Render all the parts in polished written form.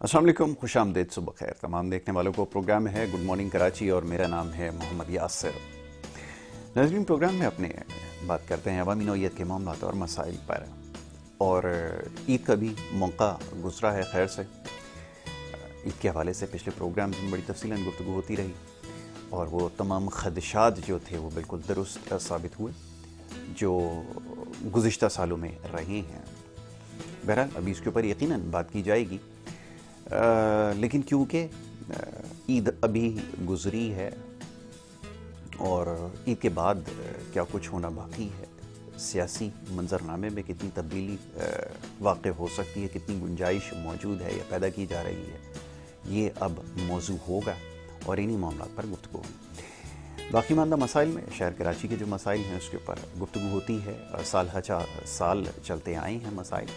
अस्सलाम वालेकुम, खुश आमदीद, सुबह खैर तमाम देखने वालों को। प्रोग्राम है गुड मॉर्निंग कराची और मेरा नाम है मोहम्मद यासिर। नाज़रीन, प्रोग्राम में अपने बात करते हैं अवामी नौइयत के मामलात और मसाइल पर। और ईद का भी मौका गुजरा है खैर से। ईद के हवाले से पिछले प्रोग्राम में बड़ी तफसीलन गुफ्तगू होती रही और वो तमाम खदशात जो थे वो बिल्कुल दुरुस्त साबित हुए जो गुज़िश्ता सालों में रहे हैं। बहरहाल अभी इसके ऊपर यकीनन बात की जाएगी, लेकिन क्योंकि ईद अभी गुजरी है और ईद के बाद क्या कुछ होना बाकी है, सियासी मंजरनामे में कितनी तब्दीली वाक़ हो सकती है, कितनी गुंजाइश मौजूद है या पैदा की जा रही है, ये अब मौजू होगा और इन्हीं मामलात पर गुफ्तगू होगी। बाकी मानदा मसाइल में शहर कराची के जो मसाइल हैं उसके ऊपर गुफ्तगू होती है। साल चलते आए हैं मसाइल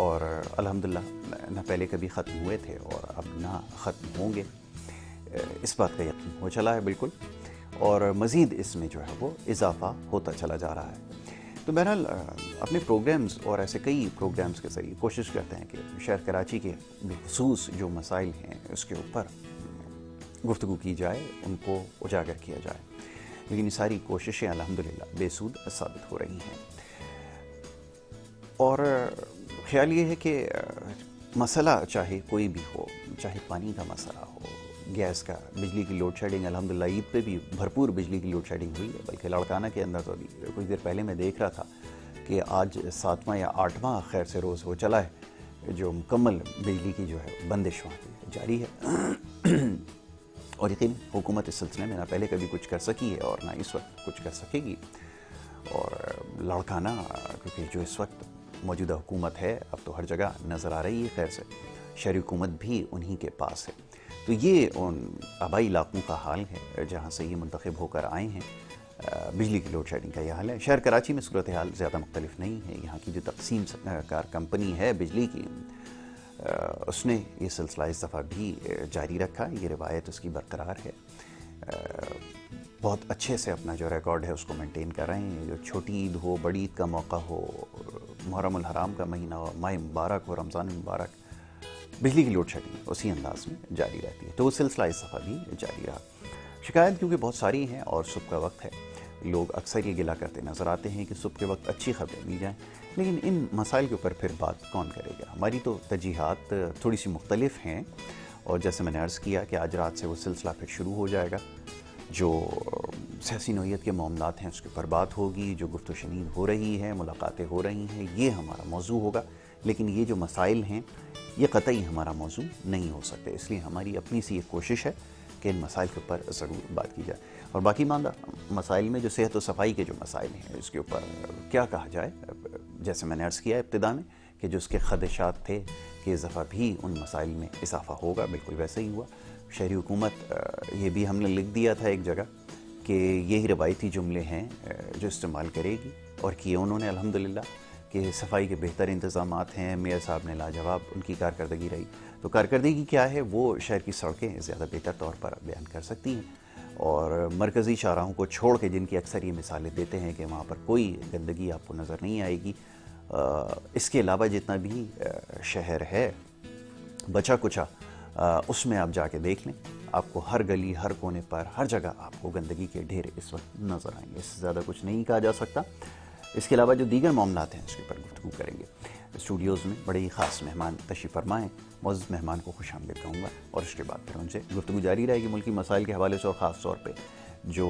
और अल्हम्दुलिल्लाह न पहले कभी ख़त्म हुए थे और अब ना ख़त्म होंगे, इस बात का यकीन हो चला है बिल्कुल। और मज़ीद इसमें जो है वो इजाफ़ा होता चला जा रहा है। तो बहरहाल अपने प्रोग्राम्स और ऐसे कई प्रोग्राम्स के ज़रिए कोशिश करते हैं कि शहर कराची के बिखुसूस जो मसाइल हैं उसके ऊपर गुफ्तगू की जाए, उनको उजागर किया जाए। लेकिन ये सारी कोशिशें अल्हम्दुलिल्लाह बेसूद साबित हो रही हैं। और ख़्याल ये है कि मसला चाहे कोई भी हो, चाहे पानी का मसला हो, गैस का, बिजली की लोड शेडिंग, अल्हम्दुलिल्लाह ईद पे भी भरपूर बिजली की लोड शेडिंग हुई है। बल्कि लड़काना के अंदर तो अभी कुछ देर पहले मैं देख रहा था कि आज 7वां या 8वां खैर से रोज़ वो चला है जो मुकम्मल बिजली की जो है बंदिश वहाँ पर जारी है। और यकीन हुकूमत इस सिलसिले में ना पहले कभी कुछ कर सकी है और ना इस वक्त कुछ कर सकेगी। और लड़काना क्योंकि जो इस वक्त मौजूदा हुकूमत है अब तो हर जगह नज़र आ रही है, खैर से शहरी हुकूमत भी उन्हीं के पास है। तो ये उन आबाई इलाकों का हाल है जहाँ से ये मुंतखब होकर आए हैं। बिजली की लोड शेडिंग का यह हाल है। शहर कराची में सूरत हाल ज़्यादा मुख्तलिफ नहीं है। यहाँ की जो तकसीम कार कंपनी है बिजली की, उसने ये सिलसिला इस दफ़ा भी जारी रखा। ये रिवायत उसकी बरकरार है, बहुत अच्छे से अपना जो रिकॉर्ड है उसको मेंटेन कर रहे हैं। जो छोटी ईद हो, बड़ी ईद का मौका हो, मुहर्रम हराम का महीना हो, माह मुबारक हो, रमज़ान मुबारक, बिजली की लोड शेडिंग उसी अंदाज में जारी रहती है। तो वो सिलसिला इस दफ़ा भी जारी रहा। शिकायत क्योंकि बहुत सारी हैं और सुबह का वक्त है, लोग अक्सर ये गिला करते नज़र आते हैं कि सुबह के वक्त अच्छी खबरें दी जाएँ, लेकिन इन मसाइल के ऊपर फिर बात कौन करेगा। हमारी तो तरजीहात थोड़ी सी मुख्तलिफ हैं और जैसे मैंने अर्ज़ किया कि आज रात से वो सिलसिला फिर शुरू हो जाएगा। जो सियासी नौइयत के मामलात हैं उसके ऊपर बात होगी, जो गुफ्त शनीद हो रही है, मुलाकातें हो रही हैं, ये हमारा मौजू होगा। लेकिन ये जो मसाइल हैं ये कतई हमारा मौजू नहीं हो सकते, इसलिए हमारी अपनी सी एक कोशिश है कि इन मसाइल के ऊपर ज़रूर बात की जाए। और बाकी मानदा मसाइल में जो सेहत व सफाई के जो मसाइल हैं उसके ऊपर क्या कहा जाए, जैसे मैंने अर्ज़ किया इब्तिदा में कि जो उसके खदशात थे कि इस दफ़ा भी उन मसाइल में इजाफ़ा होगा, बिल्कुल वैसे ही हुआ। शहरी हुकूमत ये भी हमने लिख दिया था एक जगह कि यही रवायती जुमले हैं जो इस्तेमाल करेगी, और किए उन्होंने अल्हम्दुलिल्लाह कि सफाई के बेहतर इंतज़ामात हैं, मेयर साहब ने लाजवाब उनकी कारकर्दगी रही। तो कारकर्दगी क्या है, वो शहर की सड़कें ज़्यादा बेहतर तौर पर बयान कर सकती हैं। और मरकज़ी शाहराहों को छोड़ के जिनकी अक्सर ये मिसालें देते हैं कि वहाँ पर कोई गंदगी आपको नज़र नहीं आएगी, इसके अलावा जितना भी शहर है बचा कुचा, उसमें आप जाके देख लें, आपको हर गली, हर कोने पर, हर जगह आपको गंदगी के ढेर इस वक्त नज़र आएंगे। इससे ज़्यादा कुछ नहीं कहा जा सकता। इसके अलावा जो दीगर मामलात हैं उसके ऊपर गुफ्तगू करेंगे। स्टूडियोज़ में बड़े ही ख़ास मेहमान तशरीफ़ फरमाएँ, मुअज़्ज़ज़ मेहमान को खुश आमदीद कहूँगा और उसके बाद फिर उनसे गुफ्तगू जारी रहेगी मुल्की मसाइल के हवाले से, और ख़ास तौर पर जो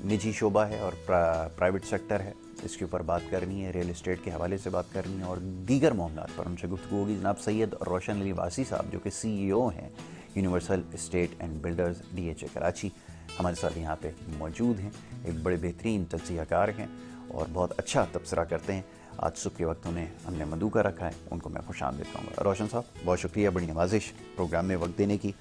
निजी शोबा है और प्राइवेट सेक्टर है इसके ऊपर बात करनी है, रियल इस्टेट के हवाले से बात करनी है और दीगर मामलात पर उनसे गुफ्तगू होगी। जनाब सैयद रोशन अली वासी साहब जो कि CEO हैं universal estate and builders DHA Karachi, हमारे साथ यहाँ पे मौजूद हैं। एक बड़े बेहतरीन तज्ज़ियाकार हैं और बहुत अच्छा तबसरा करते हैं। आज सुबह के वक्त उन्हें हमने मदू का रखा है, उनको मैं खुश आमदीद कहूँगा। रोशन साहब बहुत शुक्रिया, बड़ी नवाजिश प्रोग्राम में वक्त देने की।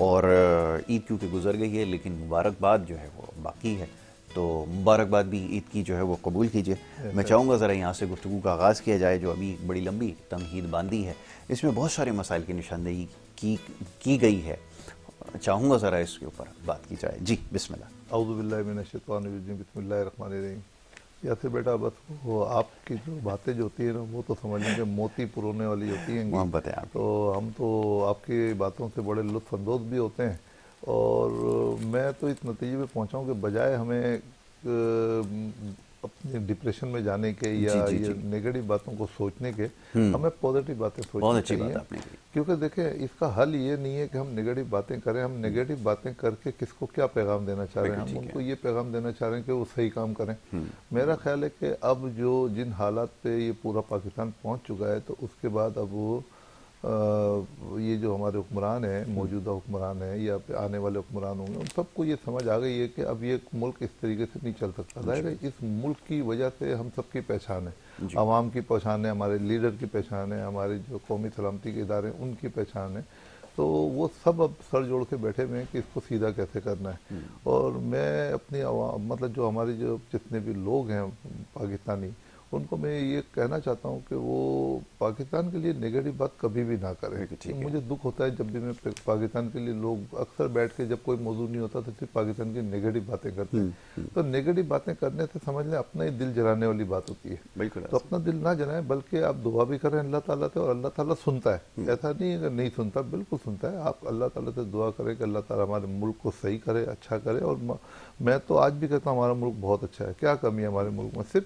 और ईद क्योंकि गुजर गई है लेकिन मुबारकबाद जो है वो बाकी है, तो मुबारकबाद भी ईद की जो है वो कबूल कीजिए। मैं चाहूँगा ज़रा यहाँ से गुफ्तगू का आगाज़ किया जाए जो अभी बड़ी लंबी तमहीद बांधी है, इसमें बहुत सारे मसाइल की निशानदेही की गई है। चाहूँगा ज़रा इसके ऊपर बात की जाए। जी बिस्मिल्लाह। औज़ु बिल्लाहि मिनश शैतानिर रजीम, बिस्मिल्लाहिर रहमानिर रहीम। یاسر بیٹا بس وہ آپ کی جو باتیں جو ہوتی ہیں نا وہ تو سمجھ لیں کہ موتی پرونے والی ہوتی ہیں محبت ہے آپ کی. تو ہم تو آپ کی باتوں سے بڑے لطف اندوز بھی ہوتے ہیں. اور میں تو اس نتیجے پہ پہنچا ہوں کہ بجائے ہمیں اپنے ڈپریشن میں جانے کے یا جی جی یہ جی نگیٹو باتوں کو سوچنے کے ہمیں پازیٹیو باتیں بہت سوچنی اچھی چاہیے. بات آپ نے کی. کیونکہ دیکھیں اس کا حل یہ نہیں ہے کہ ہم نگیٹو باتیں کریں. ہم نگیٹو باتیں کر کے کس کو کیا پیغام دینا چاہ رہے ہیں؟ بالکل ہم ان ٹھیک کو ہے. یہ پیغام دینا چاہ رہے ہیں کہ وہ صحیح کام کریں. میرا خیال ہے کہ اب جو جن حالات پہ یہ پورا پاکستان پہنچ چکا ہے تو اس کے بعد اب وہ یہ جو ہمارے حکمران ہیں موجودہ حکمران ہیں یا آنے والے حکمران ہوں گے ان سب کو یہ سمجھ آ گئی ہے کہ اب یہ ملک اس طریقے سے نہیں چل سکتا. ظاہر ہے اس ملک کی وجہ سے ہم سب کی پہچان ہے, عوام کی پہچان ہے, ہمارے لیڈر کی پہچان ہے, ہمارے جو قومی سلامتی کے ادارے ہیں ان کی پہچان ہے. تو وہ سب اب سر جوڑ کے بیٹھے ہوئے ہیں کہ اس کو سیدھا کیسے کرنا ہے. اور میں اپنی مطلب جو ہمارے جو جتنے بھی لوگ ہیں پاکستانی ان کو میں یہ کہنا چاہتا ہوں کہ وہ پاکستان کے لیے نگیٹو بات کبھی بھی نہ کریں. مجھے دکھ ہوتا ہے جب بھی میں پاکستان کے لیے لوگ اکثر بیٹھ کے جب کوئی موضوع نہیں ہوتا تو صرف پاکستان کی نگیٹو باتیں کرتے ہیں. تو نگیٹو باتیں کرنے سے سمجھ لیں اپنا ہی دل جلانے والی بات ہوتی ہے. تو اپنا دل نہ جلائیں بلکہ آپ دعا بھی کریں اللہ تعالیٰ سے, اور اللہ تعالیٰ سنتا ہے. ایسا نہیں ہے کہ نہیں سنتا, بالکل سنتا ہے. آپ اللہ تعالیٰ سے دعا کریں کہ اللہ تعالیٰ ہمارے ملک کو صحیح کرے, اچھا کرے. اور میں تو آج بھی کہتا ہوں ہمارا ملک بہت اچھا ہے. کیا کمی ہے ہمارے ملک میں؟ صرف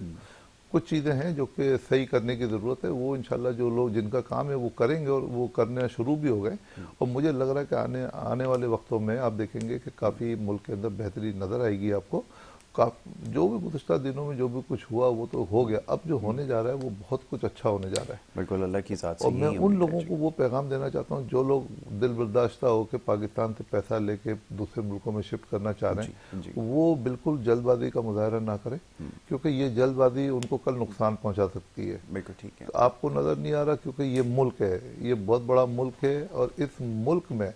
کچھ چیزیں ہیں جو کہ صحیح کرنے کی ضرورت ہے. وہ انشاءاللہ جو لوگ جن کا کام ہے وہ کریں گے, اور وہ کرنے شروع بھی ہو گئے. اور مجھے لگ رہا ہے کہ آنے والے وقتوں میں آپ دیکھیں گے کہ کافی ملک کے اندر بہتری نظر آئے گی آپ کو. جو بھی گزشتہ دنوں میں جو بھی کچھ ہوا وہ تو ہو گیا. اب جو ہونے جا رہا ہے وہ بہت کچھ اچھا ہونے جا رہا ہے. بالکل اللہ کی ذات سے. اور میں ان لوگوں کو وہ پیغام دینا چاہتا ہوں جو لوگ دل برداشتہ ہو کے پاکستان سے پیسہ لے کے دوسرے ملکوں میں شفٹ کرنا چاہ رہے ہیں, وہ بالکل جلد بازی کا مظاہرہ نہ کریں, کیونکہ یہ جلد بازی ان کو کل نقصان پہنچا سکتی ہے. بالکل ٹھیک ہے. آپ کو نظر نہیں آ رہا کیونکہ یہ ملک ہے, یہ بہت بڑا ملک ہے, اور اس ملک میں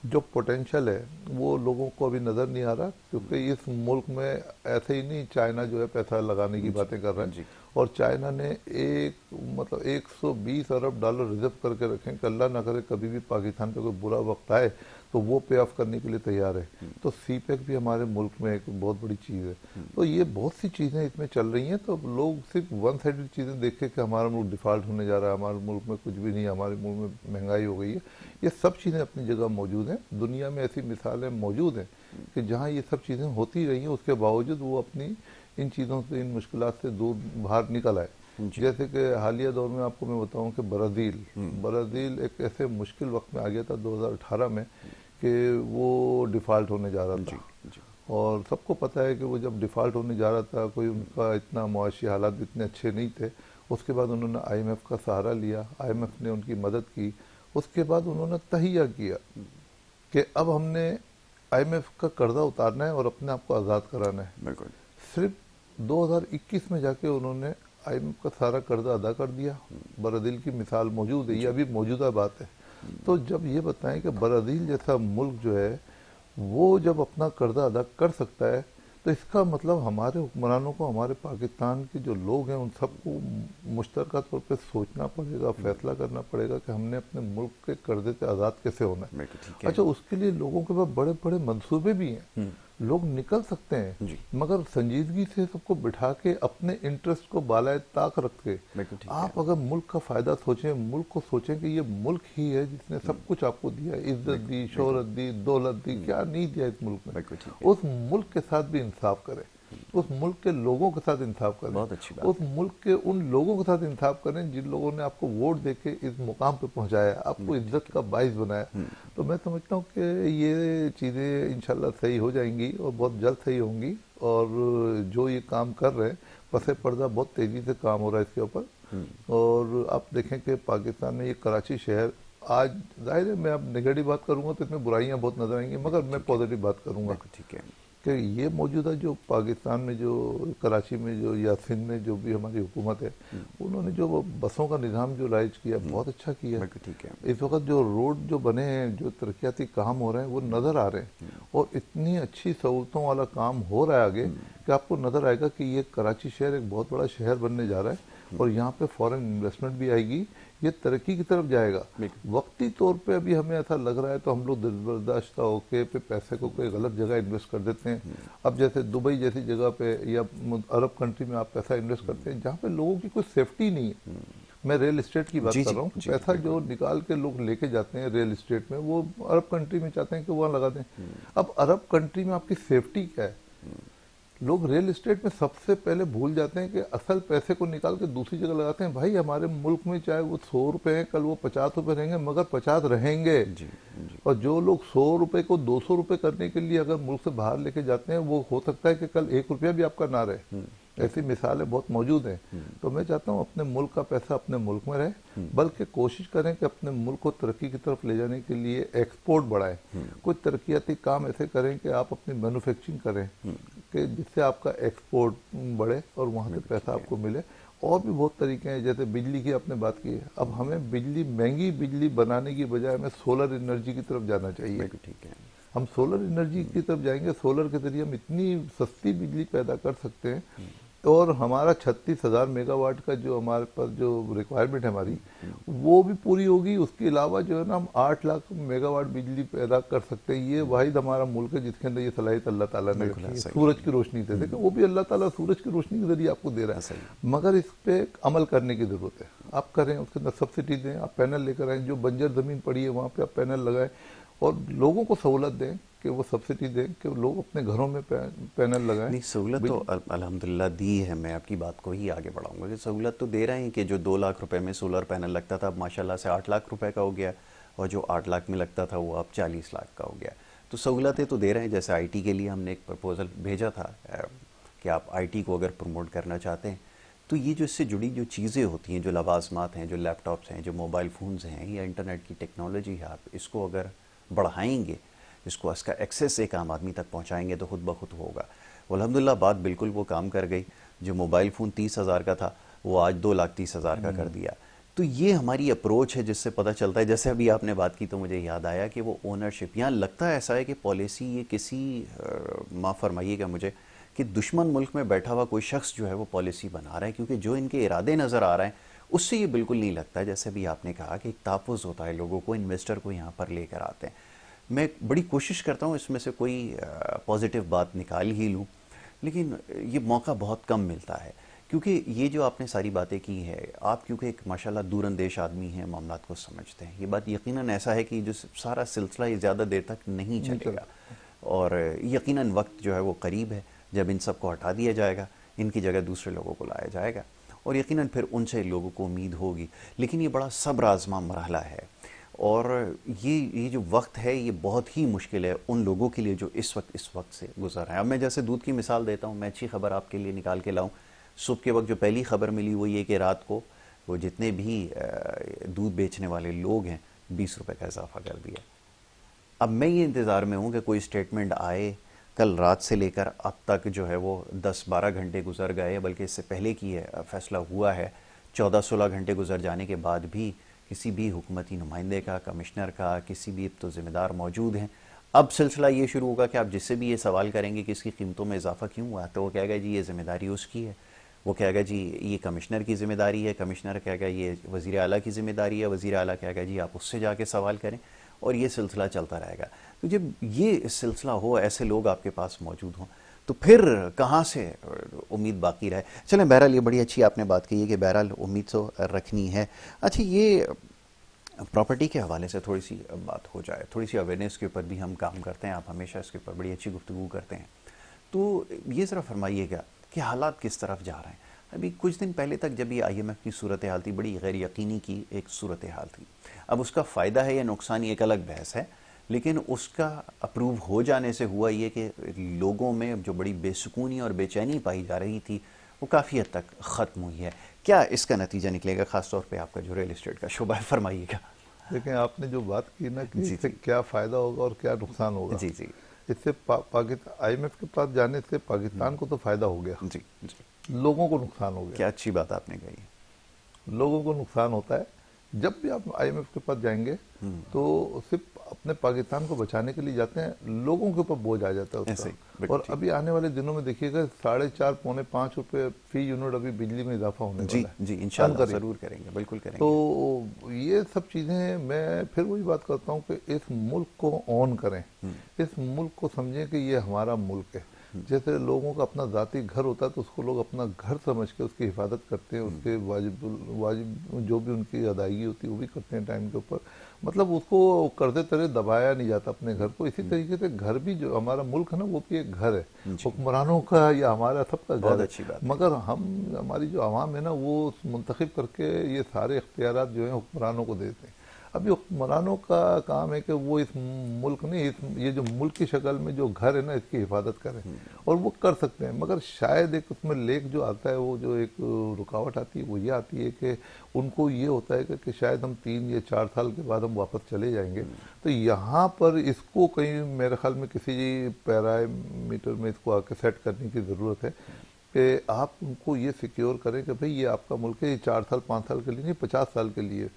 جو پوٹینشل ہے وہ لوگوں کو ابھی نظر نہیں آ رہا. کیونکہ اس ملک میں ایسے ہی نہیں چائنا جو ہے پیسہ لگانے کی باتیں کر رہا ہے, اور چائنا نے 120 ارب ڈالر ریزرو کر کے رکھیں کہ اللہ نہ کرے کبھی بھی پاکستان پہ کوئی برا وقت آئے تو وہ پے آف کرنے کے لیے تیار ہے. تو سی پیک بھی ہمارے ملک میں ایک بہت بڑی چیز ہے. تو یہ بہت سی چیزیں اس میں چل رہی ہیں. تو لوگ صرف ون سائیڈڈ چیزیں دیکھیں کہ ہمارا ملک ڈیفالٹ ہونے جا رہا ہے, ہمارے ملک میں کچھ بھی نہیں, ہمارے ملک میں مہنگائی ہو گئی ہے. یہ سب چیزیں اپنی جگہ موجود ہیں. دنیا میں ایسی مثالیں موجود ہیں کہ جہاں یہ سب چیزیں ہوتی رہی ہیں, اس کے باوجود وہ اپنی ان چیزوں سے, ان مشکلات سے دور باہر نکل آئے. جیسے کہ حالیہ دور میں آپ کو میں بتاؤں کہ برازیل ایک ایسے مشکل وقت میں آ گیا تھا 2018 میں کہ وہ ڈیفالٹ ہونے جا رہا تھا. اور سب کو پتہ ہے کہ وہ جب ڈیفالٹ ہونے جا رہا تھا, کوئی ان کا اتنا معاشی حالات بھی اتنے اچھے نہیں تھے. اس کے بعد انہوں نے آئی ایم ایف کا سہارا لیا, آئی ایم ایف نے ان کی مدد کی. اس کے بعد انہوں نے تہیہ کیا کہ اب ہم نے آئی ایم ایف کا قرضہ اتارنا ہے اور اپنے آپ کو آزاد کرانا ہے. صرف 2021 میں جا کے انہوں نے آئی ایم ایف کا سارا قرضہ ادا کر دیا. برازیل کی مثال موجود ہے, یہ ابھی موجودہ بات ہے. تو جب یہ بتائیں کہ برازیل جیسا ملک جو ہے وہ جب اپنا قرضہ ادا کر سکتا ہے تو اس کا مطلب ہمارے حکمرانوں کو, ہمارے پاکستان کے جو لوگ ہیں ان سب کو مشترکہ طور پہ سوچنا پڑے گا, فیصلہ کرنا پڑے گا کہ ہم نے اپنے ملک کے قرضے سے آزاد کیسے ہونا ہے. اچھا, اس کے لیے لوگوں کے پاس بڑے بڑے منصوبے بھی ہیں, لوگ نکل سکتے ہیں, مگر سنجیدگی سے سب کو بٹھا کے اپنے انٹرسٹ کو بالائے طاق رکھ کے آپ اگر ملک کا فائدہ سوچیں, ملک کو سوچیں کہ یہ ملک ہی ہے جس نے سب کچھ آپ کو دیا, عزت دی, شہرت دی, دولت دی, کیا نہیں دیا اس ملک میں. اس ملک کے ساتھ بھی انصاف کریں, اس ملک کے لوگوں کے ساتھ انصاف کریں, اس ملک کے ان لوگوں کے ساتھ انصاف کریں جن لوگوں نے آپ کو ووٹ دے کے اس مقام پہ پہنچایا, آپ کو عزت کا باعث بنایا. تو میں سمجھتا ہوں کہ یہ چیزیں انشاءاللہ صحیح ہو جائیں گی اور بہت جلد صحیح ہوں گی. اور جو یہ کام کر رہے ہیں پس پردہ بہت تیزی سے کام ہو رہا ہے اس کے اوپر. اور آپ دیکھیں کہ پاکستان میں یہ کراچی شہر آج, ظاہر ہے میں اب نگیٹو بات کروں گا تو اس میں برائیاں بہت نظر آئیں گی, مگر میں پازیٹو بات کروں گا کہ یہ موجودہ جو پاکستان میں جو کراچی میں جو یا سندھ میں جو بھی ہماری حکومت ہے انہوں نے جو بسوں کا نظام جو رائج کیا بہت اچھا کیا. اس وقت جو روڈ جو بنے ہیں, جو ترقیاتی کام ہو رہے ہیں وہ نظر آ رہے ہیں, اور اتنی اچھی سہولتوں والا کام ہو رہا ہے آگے کہ آپ کو نظر آئے گا کہ یہ کراچی شہر ایک بہت بڑا شہر بننے جا رہا ہے. اور यहाँ पे फॉरेन इन्वेस्टमेंट भी आएगी, ये तरक्की की तरफ जाएगा। वक्ती तौर पे अभी हमें ऐसा लग रहा है तो हम लोग दिलबर्दाश्ता होके पे पैसे को कोई गलत जगह इन्वेस्ट कर देते हैं। अब जैसे दुबई जैसी जगह पे या अरब कंट्री में आप पैसा इन्वेस्ट करते हैं जहाँ पे लोगों की कोई सेफ्टी नहीं है। मैं रियल एस्टेट की बात कर रहा हूँ, पैसा जो निकाल के लोग लेके जाते हैं रियल एस्टेट में, वो अरब कंट्री में चाहते हैं कि वहाँ लगा दें। अब अरब कंट्री में आपकी सेफ्टी क्या है? लोग रियल एस्टेट में सबसे पहले भूल जाते हैं कि असल पैसे को निकाल के दूसरी जगह लगाते हैं। भाई हमारे मुल्क में चाहे वो 100 रुपए हैं, कल वो 50 रुपए रहेंगे, मगर 50 रहेंगे। और जो लोग 100 रुपए को 200 रुपए करने के लिए अगर मुल्क से बाहर लेके जाते हैं, वो हो सकता है कि कल 1 रुपया भी आपका ना रहे। ऐसी मिसालें बहुत मौजूद हैं। तो मैं चाहता हूँ अपने मुल्क का पैसा अपने मुल्क में रहे, बल्कि कोशिश करें कि अपने मुल्क को तरक्की की तरफ ले जाने के लिए एक्सपोर्ट बढ़ाएं। कुछ तरक्याती काम ऐसे करें कि आप अपनी मैन्युफैक्चरिंग करें कि जिससे आपका एक्सपोर्ट बढ़े और वहाँ से पैसा आपको मिले। और भी बहुत तरीके हैं, जैसे बिजली की आपने बात की है। अब हमें बिजली, महंगी बिजली बनाने की बजाय हमें सोलर एनर्जी की तरफ जाना चाहिए। ठीक है, हम सोलर एनर्जी की तरफ जाएंगे, सोलर के जरिए हम इतनी सस्ती बिजली पैदा कर सकते हैं। और हमारा 36,000 मेगावाट का जो हमारे पास जो रिक्वायरमेंट है हमारी, वो भी पूरी होगी। उसके अलावा जो है ना, हम 8 लाख मेगावाट बिजली पैदा कर सकते हैं। ये वाहिद हमारा मुल्क है जिसके अंदर ये सलाहियत अल्लाह ताला ने रखी है। सूरज की रोशनी से देखो, वो भी अल्लाह ताला सूरज की रोशनी के जरिए आपको दे रहा है, मगर इस पे अमल करने की जरूरत है। आप करें, उसके अंदर सब्सिडी दें, आप पैनल लेकर आए, जो बंजर जमीन पड़ी है वहाँ पे आप पैनल लगाएं और लोगों को सहूलत दें कि वो सब्सिडी दें कि लोग अपने घरों में पैनल लगाएं। नहीं, सहूलत तो अल्हम्दुलिल्लाह दी है। मैं आपकी बात को ही आगे बढ़ाऊंगा कि सहूलत तो दे रहे हैं कि जो 2 लाख रुपए में सोलर पैनल लगता था, अब माशाल्लाह से 8 लाख रुपए का हो गया, और जो 8 लाख में लगता था वो अब 40 लाख का हो गया। तो सहूलतें तो दे रहे हैं। जैसे आईटी के लिए हमने एक प्रपोजल भेजा था कि आप आईटी को अगर प्रमोट करना चाहते हैं तो ये जो इससे जुड़ी जो चीज़ें होती हैं, जो लवाजमात हैं, जो लैपटॉप्स हैं, जो मोबाइल फ़ोन्स हैं, या इंटरनेट की टेक्नोलॉजी है, आप इसको अगर बढ़ाएंगे, इसको इसका एक्सेस एक आम आदमी तक पहुंचाएंगे तो खुद ब खुद होगा। अल्हम्दुलिल्लाह बात बिल्कुल वो काम कर गई। जो मोबाइल फ़ोन 30,000 का था वो आज 2,30,000 का कर दिया। तो ये हमारी अप्रोच है जिससे पता चलता है। जैसे अभी आपने बात की तो मुझे याद आया कि वो ओनरशिप, यहाँ लगता है ऐसा है कि पॉलिसी ये किसी माफ़ फरमाइएगा मुझे, कि दुश्मन मुल्क में बैठा हुआ कोई शख्स जो है वो पॉलिसी बना रहा है, क्योंकि जो इनके इरादे नज़र आ रहे हैं उससे ये बिल्कुल नहीं लगता है। जैसे भी आपने कहा कि एक ताफ़ुज़ होता है, लोगों को, इन्वेस्टर को यहाँ पर लेकर आते हैं। मैं बड़ी कोशिश करता हूँ इसमें से कोई पॉजिटिव बात निकाल ही लूँ, लेकिन ये मौका बहुत कम मिलता है। क्योंकि ये जो आपने सारी बातें की है, आप क्योंकि एक माशाल्लाह दूरअंदेश आदमी हैं, मामलात को समझते हैं। ये बात यकीनन ऐसा है कि जो सारा सिलसिला ये ज़्यादा देर तक नहीं चलेगा, और यकीनन वक्त जो है वो करीब है जब इन सब को हटा दिया जाएगा, इनकी जगह दूसरे लोगों को लाया जाएगा, और यकीनन फिर उनसे लोगों को उम्मीद होगी। लेकिन ये बड़ा सब्र आज़मा मरहला है, और ये जो वक्त है ये बहुत ही मुश्किल है उन लोगों के लिए जो इस वक्त से गुजर रहे हैं। अब मैं जैसे दूध की मिसाल देता हूँ, मैं अच्छी खबर आपके लिए निकाल के लाऊं। सुबह के वक्त जो पहली खबर मिली वो ये कि रात को वो जितने भी दूध बेचने वाले लोग हैं 20 रुपए का इजाफा कर दिया। अब मैं ये इंतज़ार में हूँ कि कोई स्टेटमेंट आए। कल रात से लेकर अब तक जो है वो 10-12 घंटे गुजर गए, बल्कि इससे पहले की फैसला हुआ है। 14-16 घंटे गुजर जाने के बाद भी किसी भी हुकूमती नुमाइंदे का, कमिश्नर का, किसी भी तो ज़िम्मेदार मौजूद हैं। अब सिलसिला ये शुरू होगा कि आप जिससे भी ये सवाल करेंगे कि इसकी कीमतों में इजाफा क्यों हुआ, तो वो कहेगा जी ये ज़िम्मेदारी उसकी है, वो कहेगा जी ये कमिश्नर की ज़िम्मेदारी है, कमिश्नर कहेगा ये वज़ीर आला की ज़िम्मेदारी है, वज़ीर आला कहेगा जी आप उससे जाके सवाल करें, और ये सिलसिला चलता रहेगा। तो जब ये सिलसिला हो, ऐसे लोग आपके पास मौजूद हों, तो फिर कहाँ से उम्मीद बाकी रहे। चलें, बहरहाल ये बड़ी अच्छी आपने बात की है कि बहरहाल उम्मीद तो रखनी है। अच्छा, ये प्रॉपर्टी के हवाले से थोड़ी सी बात हो जाए, थोड़ी सी अवेयरनेस के ऊपर भी हम काम करते हैं, आप हमेशा इसके ऊपर बड़ी अच्छी गुफ्तगू करते हैं। तो ये ज़रा फरमाइएगा कि हालात किस तरफ जा रहे हैं। अभी कुछ दिन पहले तक जब ये IMF की सूरत हाल थी, बड़ी गैर यकीनी की एक सूरत हाल थी। अब उसका फ़ायदा है या नुकसान ये एक अलग बहस है, लेकिन उसका अप्रूव हो जाने से हुआ ये कि लोगों में जो बड़ी बेसुकूनी और बेचैनी पाई जा रही थी वो काफ़ी हद तक ख़त्म हुई है। क्या इसका नतीजा निकलेगा, ख़ासतौर पे आपका जो रियल एस्टेट का शोबा है, फरमाइएगा। लेकिन आपने जो बात की ना कि इससे क्या फ़ायदा होगा और क्या नुकसान होगा। जी जी, इससे पाकिस्तान IMF के पास जाने से पाकिस्तान को तो फ़ायदा हो गया, जी जी, लोगों को नुकसान हो गया। क्या अच्छी बात आपने कही। लोगों को नुकसान होता है जब भी आप IMF के पास जाएंगे तो सिर्फ अपने पाकिस्तान को बचाने के लिए जाते हैं, लोगों के ऊपर बोझ आ जाता है उसका। और अभी आने वाले दिनों में देखिएगा 4.5 पौने 5 रुपए फी यूनिट अभी बिजली में इजाफा होने वाला है। जी इंशाल्लाह जरूर करेंगे, बिल्कुल करेंगे। तो ये सब चीजें, मैं फिर वही बात करता हूँ कि इस मुल्क को ऑन करें, इस मुल्क को समझें कि ये हमारा मुल्क है। जैसे लोगों का अपना ज़ाती घर होता है तो उसको लोग अपना घर समझ के उसकी हिफाजत करते हैं, उसके वाजिब जो भी उनकी अदायगी होती है वो भी करते हैं टाइम के ऊपर। मतलब उसको कर्जे तरे दबाया नहीं जाता अपने घर को। इसी तरीके से घर भी, जो हमारा मुल्क है ना, वो भी एक घर है, हुक्मरानों का या हमारा सबका घर है। मगर हमारी जो आवाम है ना, वो मुंतखब करके ये सारे इख्तियारात जो है हुक्मरानों को देते हैं। अभी हुक्मरानों का काम है कि वो इस मुल्क ने, ये जो मुल्क की शक्ल में जो घर है ना, इसकी हिफाजत करें, और वो कर सकते हैं। मगर शायद एक उसमें लेक जो आता है, वो जो एक रुकावट आती है, वो ये आती है कि उनको ये होता है कि शायद हम 3 या 4 साल के बाद हम वापस चले जाएंगे। तो यहाँ पर इसको कहीं मेरे ख्याल में किसी पैरामीटर में इसको आके सेट करने की ज़रूरत है कि आप उनको ये सिक्योर करें कि भाई ये आपका मुल्क है, ये 4 साल 5 साल के लिए नहीं, 50 साल के लिए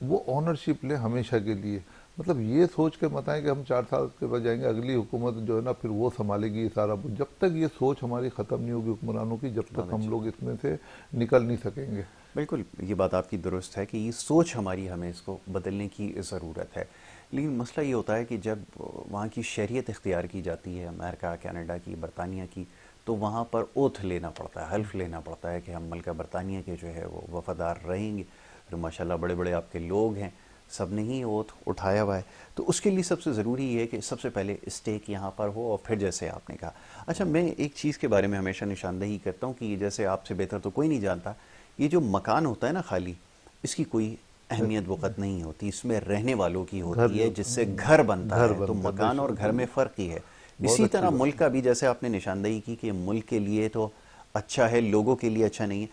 वो ऑनरशिप ले हमेशा के लिए। मतलब ये सोच के मत आए कि हम 4 साल के बाद जाएंगे, अगली हुकूमत जो है ना फिर वो संभालेगी ये सारा। जब तक ये सोच हमारी ख़त्म नहीं होगी हुक्मरानों की, जब तक हम लोग इसमें से निकल नहीं सकेंगे। बिल्कुल, ये बात आपकी दुरुस्त है कि ये सोच हमारी, हमें इसको बदलने की ज़रूरत है। लेकिन मसला ये होता है कि जब वहाँ की शरीयत इख्तियार की जाती है, अमेरिका, कनाडा की, बरतानिया की, तो वहाँ पर ओथ लेना पड़ता है, हल्फ लेना पड़ता है कि हम मल्का बरतानिया के जो है वो वफादार रहेंगे। फिर माशाल्लाह बड़े बड़े आपके लोग हैं, सब ने ही ओथ उठाया हुआ है। तो उसके लिए सबसे ज़रूरी ये है कि सबसे पहले स्टेक यहाँ पर हो, और फिर जैसे आपने कहा। अच्छा, मैं एक चीज़ के बारे में हमेशा निशानदही करता हूँ कि जैसे आपसे बेहतर तो कोई नहीं जानता, ये जो मकान होता है ना खाली, इसकी कोई अहमियत वक़्त नहीं होती, इसमें रहने वालों की होती है, जिससे घर बनता है। तो मकान और घर में फ़र्क ही है। इसी तरह मुल्क का भी, जैसे आपने निशानदही की कि मुल्क के लिए तो अच्छा है, लोगों के लिए अच्छा नहीं है।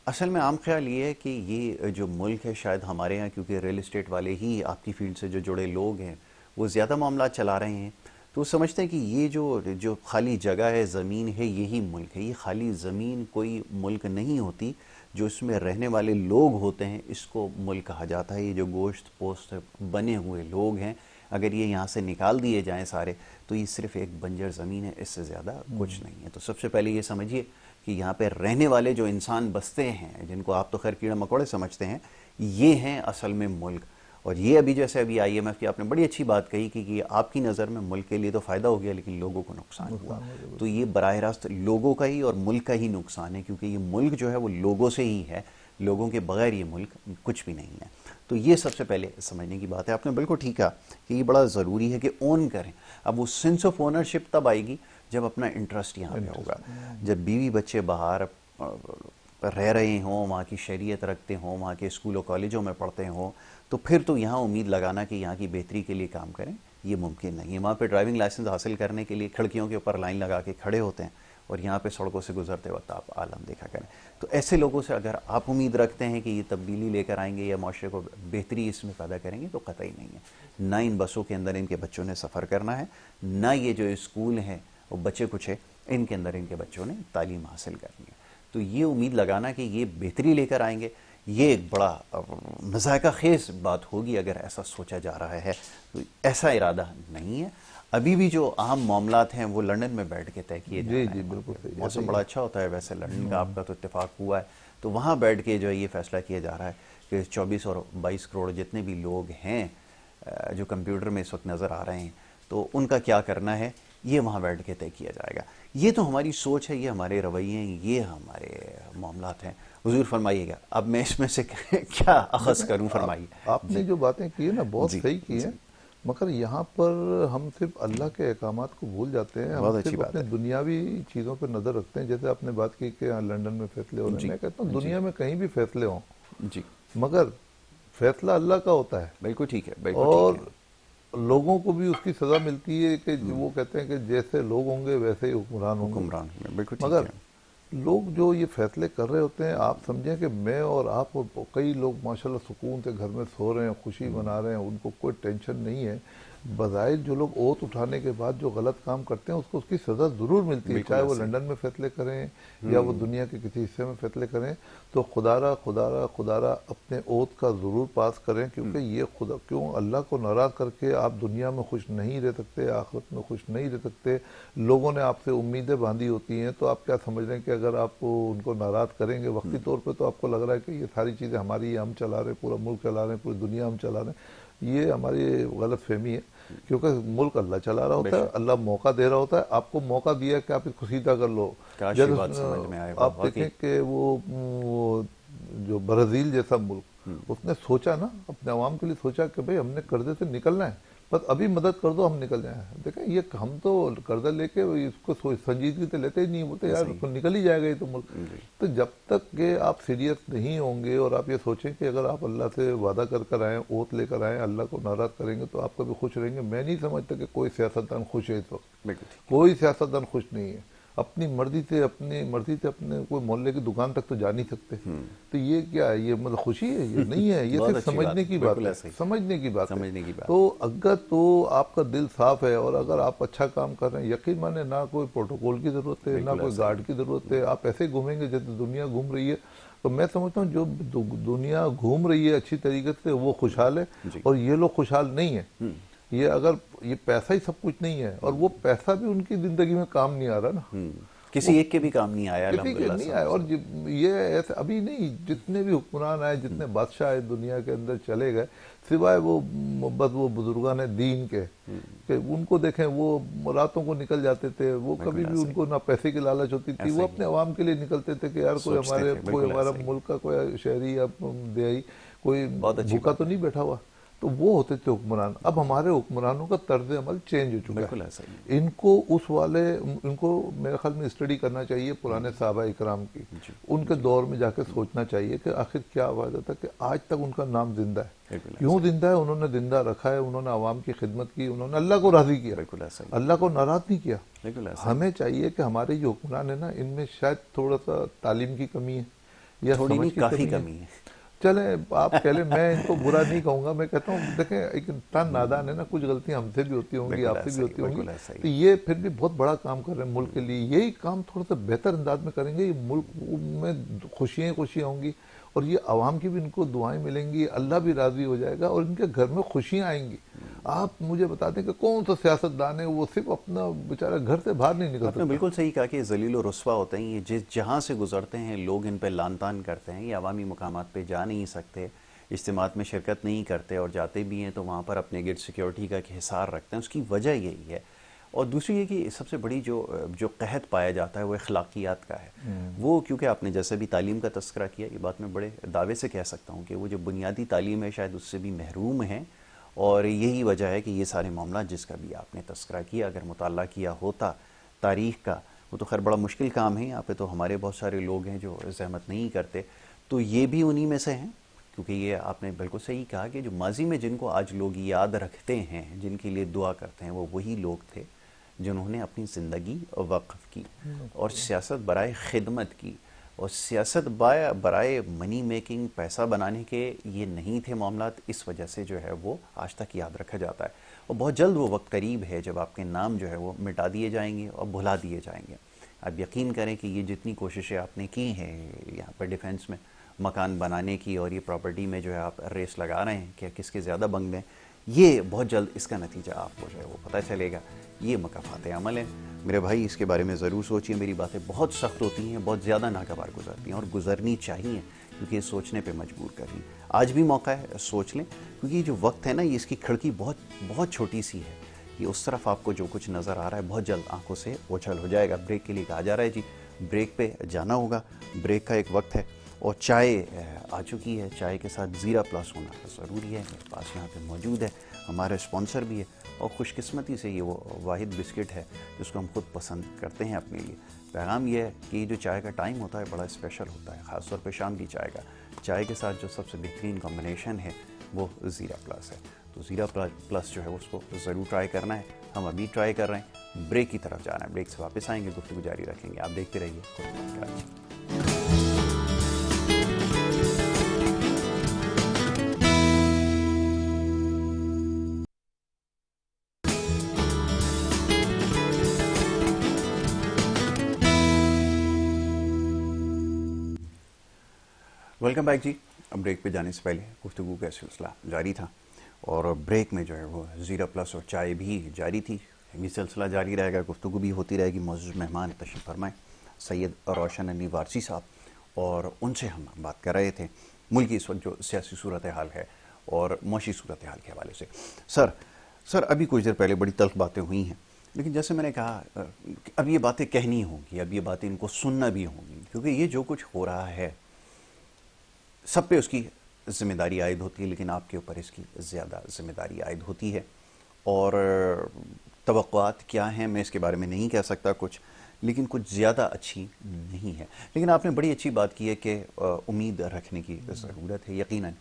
असल में आम ख्याल ये है कि ये जो मुल्क है, शायद हमारे यहाँ क्योंकि रियल इस्टेट वाले ही, आपकी फील्ड से जो जुड़े लोग हैं, वो ज़्यादा मामला चला रहे हैं, तो समझते हैं कि ये जो खाली जगह है, ज़मीन है, यही मुल्क है। ये खाली ज़मीन कोई मुल्क नहीं होती, जो इसमें रहने वाले लोग होते हैं, इसको मुल्क कहा जाता है। ये जो गोश्त पोस्ट बने हुए लोग हैं, अगर ये यहाँ से निकाल दिए जाएं सारे, तो ये सिर्फ एक बंजर ज़मीन है, इससे ज़्यादा कुछ नहीं है। तो सबसे पहले ये समझिए कि यहाँ पे रहने वाले जो इंसान बसते हैं, जिनको आप तो खैर कीड़े मकोड़े समझते हैं, ये हैं असल में मुल्क। और ये अभी जैसे अभी IMF की आपने बड़ी अच्छी बात कही कि आपकी नज़र में मुल्क के लिए तो फ़ायदा हो गया, लेकिन लोगों को नुकसान हुआ। तो ये बराह रास्त लोगों का ही और मुल्क का ही नुकसान है, क्योंकि ये मुल्क जो है वो लोगों से ही है, लोगों के बगैर ये मुल्क कुछ भी नहीं है। तो ये सबसे पहले समझने की बात है। आपने बिल्कुल ठीक कहा कि ये बड़ा ज़रूरी है कि ओन करें। अब वो सेंस ऑफ ओनरशिप तब आएगी जब अपना इंटरेस्ट यहाँ पे होगा, जब बीवी बच्चे बाहर रह रहे हों, वहाँ की शरीयत रखते हों, वहाँ के स्कूलों कॉलेजों में पढ़ते हों, तो फिर तो यहाँ उम्मीद लगाना कि यहाँ की बेहतरी के लिए काम करें, ये मुमकिन नहीं है। वहाँ पे ड्राइविंग लाइसेंस हासिल करने के लिए खिड़कियों के ऊपर लाइन लगा के खड़े होते हैं, और यहाँ पे सड़कों से गुजरते वक्त आप आलम देखा करें। तो ऐसे लोगों से अगर आप उम्मीद रखते हैं कि ये तब्दीली लेकर आएंगे या माशरे को बेहतरी इसमें पैदा करेंगे, तो कतई नहीं है। ना इन बसों के अंदर इनके बच्चों ने सफ़र करना है, ना ये जो स्कूल हैं वो बच्चे कुछ है, इनके अंदर इनके बच्चों ने तालीम हासिल करनी है। तो ये उम्मीद लगाना कि ये बेहतरी लेकर आएंगे, ये एक बड़ा मज़ाक़ा ख़ेज़ बात होगी अगर ऐसा सोचा जा रहा है। तो ऐसा इरादा नहीं है। अभी भी जो अहम मामलात हैं वो लंदन में बैठ के तय किए जा रहे हैं। जी बिल्कुल सही। मौसम बड़ा अच्छा होता है वैसे लंदन का, आपका तो इत्तेफाक हुआ है, तो वहाँ बैठ के जो है ये फैसला किया जा रहा है कि 24 और 22 करोड़ जितने भी लोग हैं जो कंप्यूटर में इस वक्त नज़र आ रहे हैं, तो उनका क्या करना है, ये वहाँ बैठ के तय किया जाएगा। ये तो हमारी सोच है, ये हमारे रवैये हैं, ये हमारे मामलात हैं। हुजूर फरमाइएगा, अब मैं इसमें से क्या अखज़ करूँ, फरमाइए। आपने जो बातें की है ना, बहुत सही की है, मगर यहाँ पर हम सिर्फ अल्लाह के अहकामात को भूल जाते हैं। हम सिर्फ अपने दुनियावी चीज़ों पर नज़र रखते हैं। जैसे आपने बात की कि लंदन में फैसले हो रहे हैं, मैं कहता हूँ दुनिया में कहीं भी फैसले हों जी, मगर फैसला अल्लाह का होता है। बिल्कुल ठीक है। और लोगों को भी उसकी सज़ा मिलती है कि वो कहते हैं कि जैसे लोग होंगे वैसे ही हुक्मरान होंगे। बिल्कुल, मगर लोग जो ये फैसले कर रहे होते हैं, आप समझें कि मैं और आप और कई लोग माशाल्लाह सुकून से घर में सो रहे हैं, खुशी मना रहे हैं, उनको कोई टेंशन नहीं है। بظاہر جو لوگ اوت اٹھانے کے بعد جو غلط کام کرتے ہیں اس کو اس کی سزا ضرور ملتی ہے، بالکل چاہے وہ ایسے ہی۔ لندن میں فیصلے کریں یا وہ دنیا کے کسی حصے میں فیصلے کریں، تو خدا را اپنے اوت کا ضرور پاس کریں، کیونکہ یہ خدا کیوں اللہ کو ناراض کر کے آپ دنیا میں خوش نہیں رہ سکتے، آخرت میں خوش نہیں رہ سکتے۔ لوگوں نے آپ سے امیدیں باندھی ہوتی ہیں، تو آپ کیا سمجھ رہے ہیں کہ اگر آپ ان کو ناراض کریں گے وقتی طور پہ، تو آپ کو لگ رہا ہے کہ یہ ساری چیزیں ہماری، ہم چلا رہے ہیں، پورا ملک چلا رہے ہیں، پوری دنیا ہم چلا رہے ہیں۔ یہ ہماری غلط فہمی ہے، کیونکہ ملک اللہ چلا رہا ہوتا ہے، اللہ موقع دے رہا ہوتا ہے، آپ کو موقع دیا ہے کہ آپ اس کو سیدھا کر لو۔ کاش یہ بات جیسے سمجھ میں آئے آپ واقعی۔ دیکھیں کہ وہ جو برازیل جیسا ملک، اس نے سوچا نا، اپنے عوام کے لیے سوچا کہ بھئی ہم نے قرضے سے نکلنا ہے، بس ابھی مدد کر دو ہم نکل جائیں۔ دیکھیں یہ ہم تو قرضہ لے کے اس کو سنجیدگی سے لیتے ہی نہیں، بولتے یار نکل ہی جائے گا یہ تو ملک۔ تو جب تک کہ آپ سیریس نہیں ہوں گے اور آپ یہ سوچیں کہ اگر آپ اللہ سے وعدہ کر آئیں، اوت لے کر آئیں، اللہ کو ناراض کریں گے تو آپ کبھی خوش رہیں گے؟ میں نہیں سمجھتا کہ کوئی سیاستدان خوش ہے اس وقت، کوئی سیاستدان خوش نہیں ہے۔ اپنی مرضی سے اپنے کوئی محلے کی دکان تک تو جا نہیں سکتے، تو یہ کیا ہے؟ یہ مطلب خوشی ہے؟ یہ نہیں ہے، یہ صرف سمجھنے کی بات ہے، سمجھنے کی بات ہے۔ تو اگر تو آپ کا دل صاف ہے اور اگر آپ اچھا کام کر رہے ہیں، یقین مانے نہ کوئی پروٹوکول کی ضرورت ہے، نہ کوئی گارڈ کی ضرورت ہے، آپ ایسے گھومیں گے جیسے دنیا گھوم رہی ہے۔ تو میں سمجھتا ہوں جو دنیا گھوم رہی ہے اچھی طریقے سے وہ خوشحال ہے، اور یہ لوگ خوشحال نہیں ہیں۔ یہ اگر یہ پیسہ ہی سب کچھ نہیں ہے، اور وہ پیسہ بھی ان کی زندگی میں کام نہیں آ رہا نا، کسی ایک کے بھی کام نہیں آیا، کسی کے نہیں آیا۔ اور یہ ایسے ابھی نہیں، جتنے بھی حکمران آئے، جتنے بادشاہ آئے دنیا کے اندر چلے گئے، سوائے وہ بس وہ بزرگان دین کے، کہ ان کو دیکھیں وہ راتوں کو نکل جاتے تھے، وہ کبھی بھی ان کو نہ پیسے کی لالچ ہوتی تھی، وہ اپنے عوام کے لیے نکلتے تھے کہ یار کوئی ہمارا ملک کا کوئی شہری یا دیہی کوئی بھوکا تو نہیں بیٹھا ہوا۔ تو وہ ہوتے تھے حکمران۔ اب ہمارے حکمرانوں کا طرز عمل چینج ہو چکا ہے، ان کو میرے خیال میں اسٹڈی کرنا چاہیے پرانے صحابہ اکرام کی، ان کے دور میں جا کے سوچنا چاہیے کہ آخر کیا وجہ تھا کہ آج تک ان کا نام زندہ ہے، کیوں زندہ ہے؟ انہوں نے زندہ رکھا ہے، انہوں نے عوام کی خدمت کی، انہوں نے اللہ کو راضی کیا، اللہ کو ناراض نہیں کیا۔ ہمیں چاہیے کہ ہمارے جو حکمران ہیں نا، ان میں شاید تھوڑا سا تعلیم کی کمی ہے یا سمجھ کی کمی ہے۔ چلیں آپ کہہ لیں، میں ان کو برا نہیں کہوں گا، میں کہتا ہوں دیکھیں ایک انسان نادان ہے نا، کچھ غلطیاں ہم سے بھی ہوتی ہوں گی، آپ سے بھی ہوتی ہوں گی، تو یہ پھر بھی بہت بڑا کام کر رہے ہیں ملک کے لیے۔ یہی کام تھوڑا سا بہتر انداز میں کریں گے، یہ ملک میں خوشیاں ہوں گی، اور یہ عوام کی بھی ان کو دعائیں ملیں گی، اللہ بھی راضی ہو جائے گا، اور ان کے گھر میں خوشیاں آئیں گی۔ آپ مجھے بتا دیں کہ کون سا سیاستدان ہے وہ صرف اپنا بیچارہ گھر سے باہر نہیں نکل سکتا؟ آپ نے بالکل صحیح کہا کہ ذلیل و رسوا ہوتے ہیں یہ، جہاں سے گزرتے ہیں لوگ ان پہ لان تان کرتے ہیں، یہ عوامی مقامات پہ جا نہیں سکتے، اجتماعات میں شرکت نہیں کرتے، اور جاتے بھی ہیں تو وہاں پر اپنے گرد سیکیورٹی کا ایک حصار رکھتے ہیں۔ اس کی وجہ یہی ہے۔ اور دوسری یہ کہ سب سے بڑی جو قحط پایا جاتا ہے وہ اخلاقیات کا ہے۔ وہ کیونکہ آپ نے جیسے بھی تعلیم کا تذکرہ کیا، یہ بات میں بڑے دعوے سے کہہ سکتا ہوں کہ وہ جو بنیادی تعلیم ہے شاید اس سے بھی محروم ہیں، اور یہی وجہ ہے کہ یہ سارے معاملات جس کا بھی آپ نے تذکرہ کیا، اگر مطالعہ کیا ہوتا تاریخ کا، وہ تو خیر بڑا مشکل کام ہے، یہاں پہ تو ہمارے بہت سارے لوگ ہیں جو زحمت نہیں کرتے، تو یہ بھی انہی میں سے ہیں، کیونکہ یہ آپ نے بالکل صحیح کہا کہ جو ماضی میں جن کو آج لوگ یاد رکھتے ہیں، جن کے لیے دعا کرتے ہیں، وہ وہی لوگ تھے جنہوں نے اپنی زندگی وقف کی اور سیاست برائے خدمت کی، اور سیاست برائے منی میکنگ، پیسہ بنانے کے یہ نہیں تھے معاملات۔ اس وجہ سے جو ہے وہ آج تک یاد رکھا جاتا ہے، اور بہت جلد وہ وقت قریب ہے جب آپ کے نام جو ہے وہ مٹا دیے جائیں گے اور بھلا دیے جائیں گے۔ آپ یقین کریں کہ یہ جتنی کوششیں آپ نے کی ہیں یہاں پر ڈیفنس میں مکان بنانے کی، اور یہ پراپرٹی میں جو ہے آپ ریس لگا رہے ہیں کہ کس کے زیادہ بنگلے ہیں، یہ بہت جلد اس کا نتیجہ آپ کو جو ہے وہ پتہ چلے گا۔ یہ مکافات عمل ہیں میرے بھائی، اس کے بارے میں ضرور سوچیے۔ میری باتیں بہت سخت ہوتی ہیں، بہت زیادہ ناگوار گزرتی ہیں، اور گزرنی چاہیے کیونکہ یہ سوچنے پہ مجبور کر رہی ہیں۔ آج بھی موقع ہے، سوچ لیں، کیونکہ یہ جو وقت ہے نا، یہ اس کی کھڑکی بہت چھوٹی سی ہے، یہ اس طرف آپ کو جو کچھ نظر آ رہا ہے بہت جلد آنکھوں سے اوجھل ہو جائے گا۔ بریک کے لیے کہا جا رہا ہے جی، بریک پہ جانا ہوگا، بریک کا ایک وقت ہے، اور چائے آ چکی ہے، چائے کے ساتھ زیرا پلس ہونا ضروری ہے، میرے پاس یہاں پہ موجود ہے، ہمارا اسپانسر بھی ہے، اور خوش قسمتی سے یہ وہ واحد بسکٹ ہے جس کو ہم خود پسند کرتے ہیں اپنے لیے۔ پیغام یہ ہے کہ یہ جو چائے کا ٹائم ہوتا ہے بڑا اسپیشل ہوتا ہے، خاص طور پہ شام کی چائے کا۔ چائے کے ساتھ جو سب سے بہترین کمبینیشن ہے وہ زیرا پلس ہے، تو زیرا پلس جو ہے اس کو ضرور ٹرائی کرنا ہے۔ ہم ابھی ٹرائی کر رہے ہیں، بریک کی طرف جانا ہے، بریک سے واپس آئیں گے، گفتگو جاری رکھیں گے۔ آپ دیکھتے رہیے۔ वेलकम बैक जी। अब ब्रेक पे जाने से पहले गुफ्तगू का सिलसिला जारी था और ब्रेक में जो है वो ज़ीरा प्लस और चाय भी जारी थी। ये सिलसिला जारी रहेगा, गुफ्तगू भी होती रहेगी। मौजूद मेहमान तशरीफ़ फरमाएँ सैयद रोशन अली वारसी साहब, और उनसे हम बात कर रहे थे मुल्क की इस वक्त जो सियासी सूरत हाल है और मौशी सूरत हाल के हवाले से। सर अभी कुछ देर पहले बड़ी तल्ख बातें हुई हैं, लेकिन जैसे मैंने कहा अब ये बातें कहनी होंगी, अब ये बातें इनको सुनना भी होंगी, क्योंकि ये जो कुछ हो रहा है सब पे उसकी ज़िम्मेदारी आयद होती है, लेकिन आपके ऊपर इसकी ज़्यादा ज़िम्मेदारी आयद होती है। और तवक्कुआत क्या हैं मैं इसके बारे में नहीं कह सकता कुछ, लेकिन कुछ ज़्यादा अच्छी नहीं है। लेकिन आपने बड़ी अच्छी बात की है कि उम्मीद रखने की ज़रूरत है। यकीनन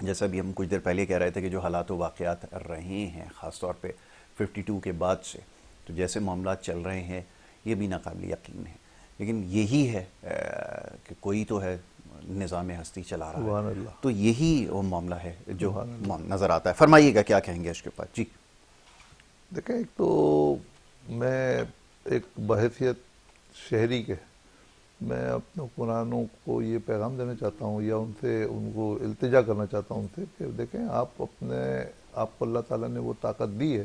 जैसा भी हम कुछ देर पहले कह रहे थे कि जो हालात व वाक़यात रहे हैं ख़ास तौर पे 52 के बाद से, तो जैसे मामला चल रहे हैं ये भी नाकाबिल यकीन है, लेकिन यही है कि कोई तो है निज़ाम हस्ती चला रहा है, तो यही वो मामला है जो नज़र आता है। फरमाइएगा क्या कहेंगे इसके ऊपर जी। देखें, एक तो मैं एक बहैसियत शहरी के मैं अपने हुक्मरानों को ये पैगाम देना चाहता हूँ या उनको इल्तिजा करना चाहता हूँ उनसे कि देखें, आपको अल्लाह ताला ने वो ताकत दी है